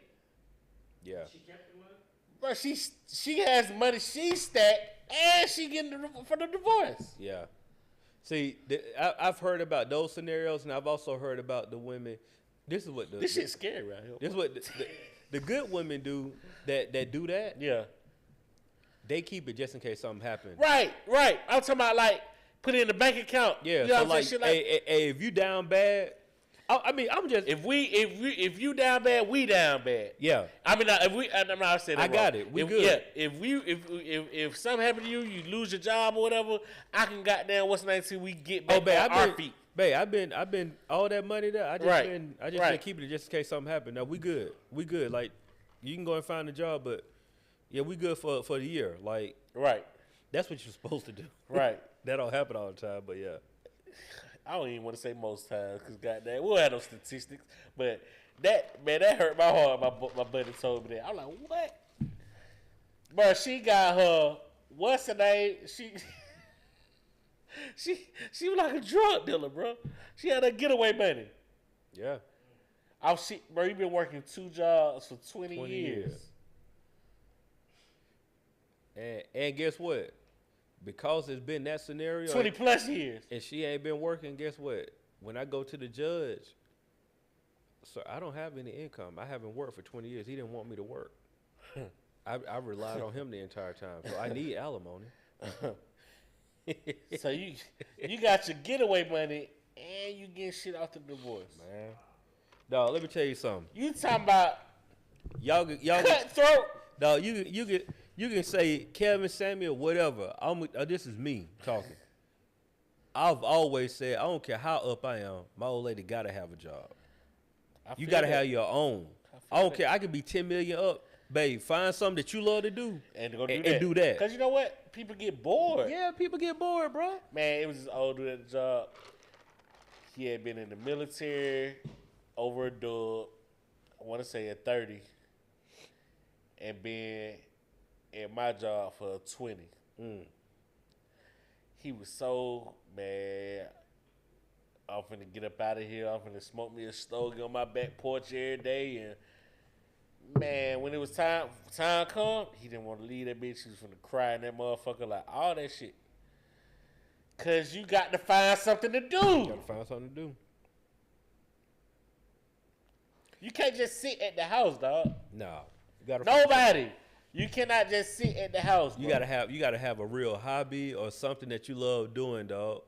Yeah. She kept the money. Bro, she has money she stacked and she getting for the divorce. Yeah. See, I've heard about those scenarios, and I've also heard about the women. This shit's scary right here. This is what the good women do that do that. Yeah. They keep it just in case something happens. Right. I'm talking about like put it in the bank account. Yeah. You know so like, hey, if you down bad, I mean, I'm just if you down bad, we down bad. Yeah. I mean, I'm not saying that I got it. We good. Yeah. If something happen to you, you lose your job or whatever, I can goddamn what's the name till we get back on our feet. Babe, I've been all that money there. I just been Right. keeping it just in case something happened. No, we good. We good. Like you can go and find a job, but yeah, we good for the year. Like Right. that's what you're supposed to do. Right. That don't happen all the time, but yeah. I don't even want to say most times because goddamn, we'll have no statistics. But that hurt my heart. My buddy told me that. I'm like, what? Bro, she got her. What's her name? She was like a drug dealer, bro. She had her getaway money. Yeah. Bro, you been working 2 jobs for 20 years. And guess what? Because it's been that scenario 20 plus years. and she ain't been working, guess what? When I go to the judge, sir, I don't have any income. I haven't worked for 20 years. He didn't want me to work. I relied on him the entire time. So I need alimony. So you got your getaway money and you getting shit off the divorce. Man. Dog, let me tell you something. You talking about Y'all cutthroat? dog, you can say Kevin, Samuel, whatever. This is me talking. I've always said I don't care how up I am, my old lady gotta have a job. You gotta have your own. I don't care. I could be 10 million up, babe. Find something that you love to do And go do and that. do that. Cause you know what? People get bored. Yeah, people get bored, bro. Man, it was this old dude at the job. He had been in the military over a dub. I want to say at 30, and been at my job for 20. He was so mad. I'm finna get up out of here. I'm finna smoke me a stogie on my back porch every day. And man, when it was time come, he didn't want to leave that bitch. He was finna cry in that motherfucker, like all that shit. Cause you got to find something to do. Gotta find something to do. You can't just sit at the house, dog. No. You gotta Nobody. You cannot just sit at the house. You bro. gotta have a real hobby or something that you love doing, dog.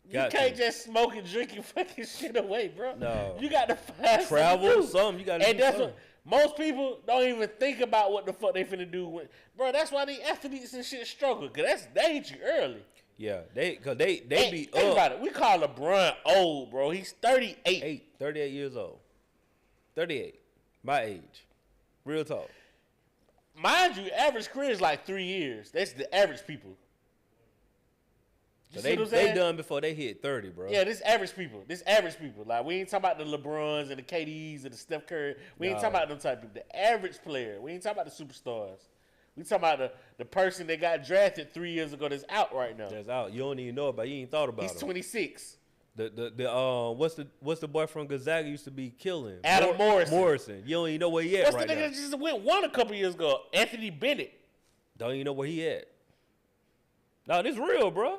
You can't just smoke and drink and fucking shit away, bro. No. You got to find Travel, something to do. something. You gotta And do that's something. what most people don't even think about what the fuck they finna do with. Bro, that's why these athletes and shit struggle. Cause they hit you early. Yeah, they be Think up. about it. We call LeBron old, bro. He's 38. 38 years old. 38. My age. Real talk. Mind you, average career is like 3 years. That's the average people. You So see what I'm they saying? done before they hit 30, bro. Yeah, this average people. Like, we ain't talking about the LeBrons and the KDs and the Steph Curry. We ain't No. talking about them type of people. The average player. We ain't talking about the superstars. We talking about the person that got drafted 3 years ago that's out right now. That's out. You don't even know about. You ain't thought about He's him. 26. What's the boy from Gonzaga used to be killing? Adam Morrison. Morrison. You don't even know where he at What's right the nigga now. that just won a couple years ago? Anthony Bennett. Don't even know where he at. No, this real, bro.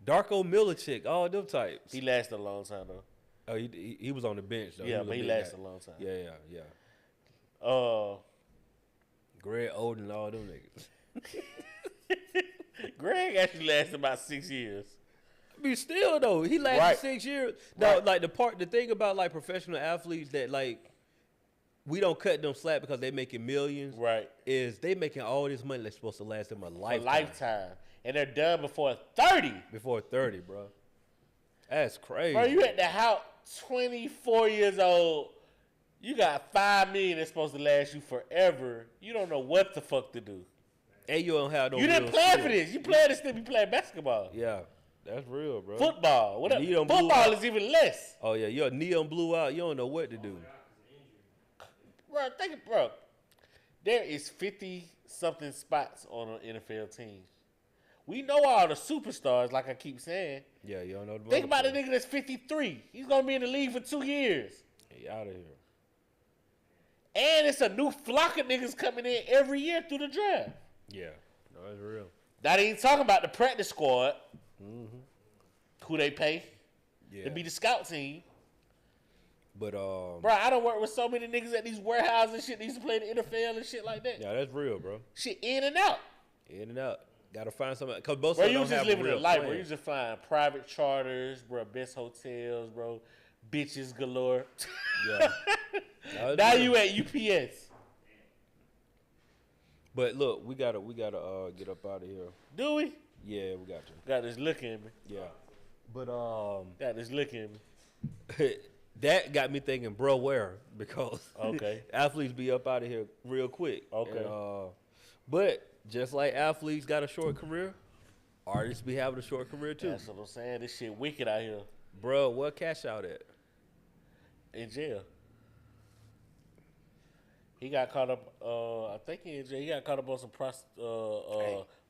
Darko Milicic, all them types. He lasted a long time, though. Oh, he was on the bench though. Yeah, was but he big lasted guy. a long time. Yeah. Greg Oden, all them niggas. Greg actually lasted about 6 years. I mean, still though, he lasted Right. 6 years. No, Right. like the thing about like professional athletes that like we don't cut them slack because they making millions. Right. Is they making all this money that's supposed to last them a A lifetime. lifetime. And they're done before 30. Before 30, bro. That's crazy. Bro, you at the house 24 years old. You got $5 million that's supposed to last you forever. You don't know what the fuck to do. And you don't have no. You didn't real play skill. for this. You played this thing. You played basketball. Yeah, that's real, bro. Football. What You don't blew football out. is even less. Oh yeah, your knee done blew out. You don't know what to do. Bro, there is 50-something spots on an NFL team. We know all the superstars, like I keep saying. Yeah, you don't know. Think about the nigga that's 53. He's going to be in the league for 2 years. He out of here. And it's a new flock of niggas coming in every year through the draft. Yeah, no, that's real. That ain't talking about the practice squad, who they pay Yeah, to be the scout team. but Bro, I don't work with so many niggas at these warehouses and shit. They used to play the NFL and shit like that. yeah, that's real, bro. Shit in and out. In and out. Gotta find something because both Bro, of them you don't was just have living a a real life, plan. bro. You just find private charters, bro, best hotels, bro, bitches galore. Yeah. No, Now real. you at UPS. But look, we gotta get up out of here. Do we? Yeah, we got to. Got this look at me. Yeah. But Got this looking. that got me thinking, bro, where? Because Okay. athletes be up out of here real quick. Okay. And, but just like athletes got a short career, artists be having a short career too. That's what I'm saying. This shit wicked out here Bro, what cash out at? in jail. He got caught up. I think he in jail. He got caught up on some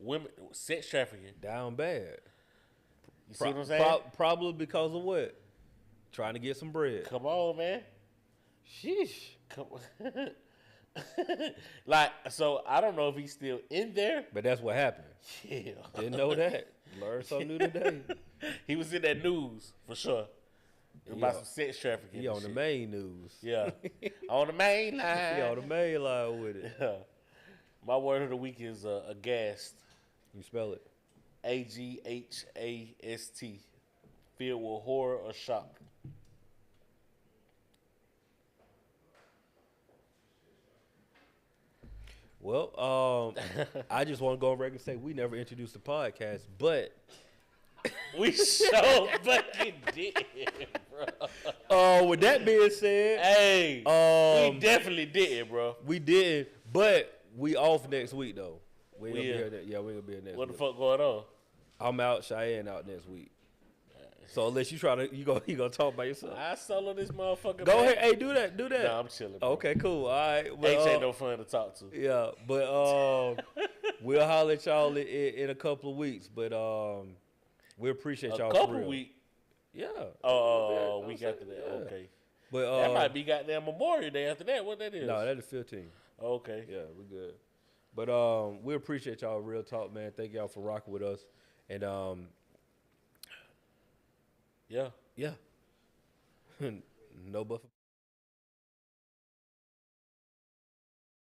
women sex trafficking. Down bad. You see what I'm saying? Probably because of what? Trying to get some bread. Come on, man. Sheesh. Come like, so I don't know if he's still in there. But that's what happened. Yeah. Didn't know that. Learned something new today. He was in that news for sure. About some sex trafficking. He and on the shit. main news. Yeah. On the main line. He on the main line with it. Yeah. My word of the week is aghast. You spell it. Aghast. Filled with horror or shock. Well, I just want to go on record and say we never introduced the podcast, but We so fucking did, bro. with that being said, Hey, we definitely did, bro. we did, but we off next week though. We ain't We gonna be is. here. Yeah, we gonna be here next What the week. fuck going on? I'm out. Cheyenne out next week. So unless you try to, you gonna talk by yourself. I solo this motherfucker. Go man. ahead. Hey, do that. Do that. Nah, I'm chilling. Bro. Okay, cool. All right. H Well, ain't no fun to talk to. yeah, but we'll holler at y'all in a couple of weeks. But we appreciate y'all. A for couple real. weeks. Yeah. Oh, Yeah, week I'm after that. saying, yeah. Okay. But That might be goddamn Memorial Day after that. What that is? no, that's the 15th. Okay. Yeah, we good. But we appreciate y'all. Real talk, man. Thank y'all for rocking with us. And Yeah. yeah, no buffer.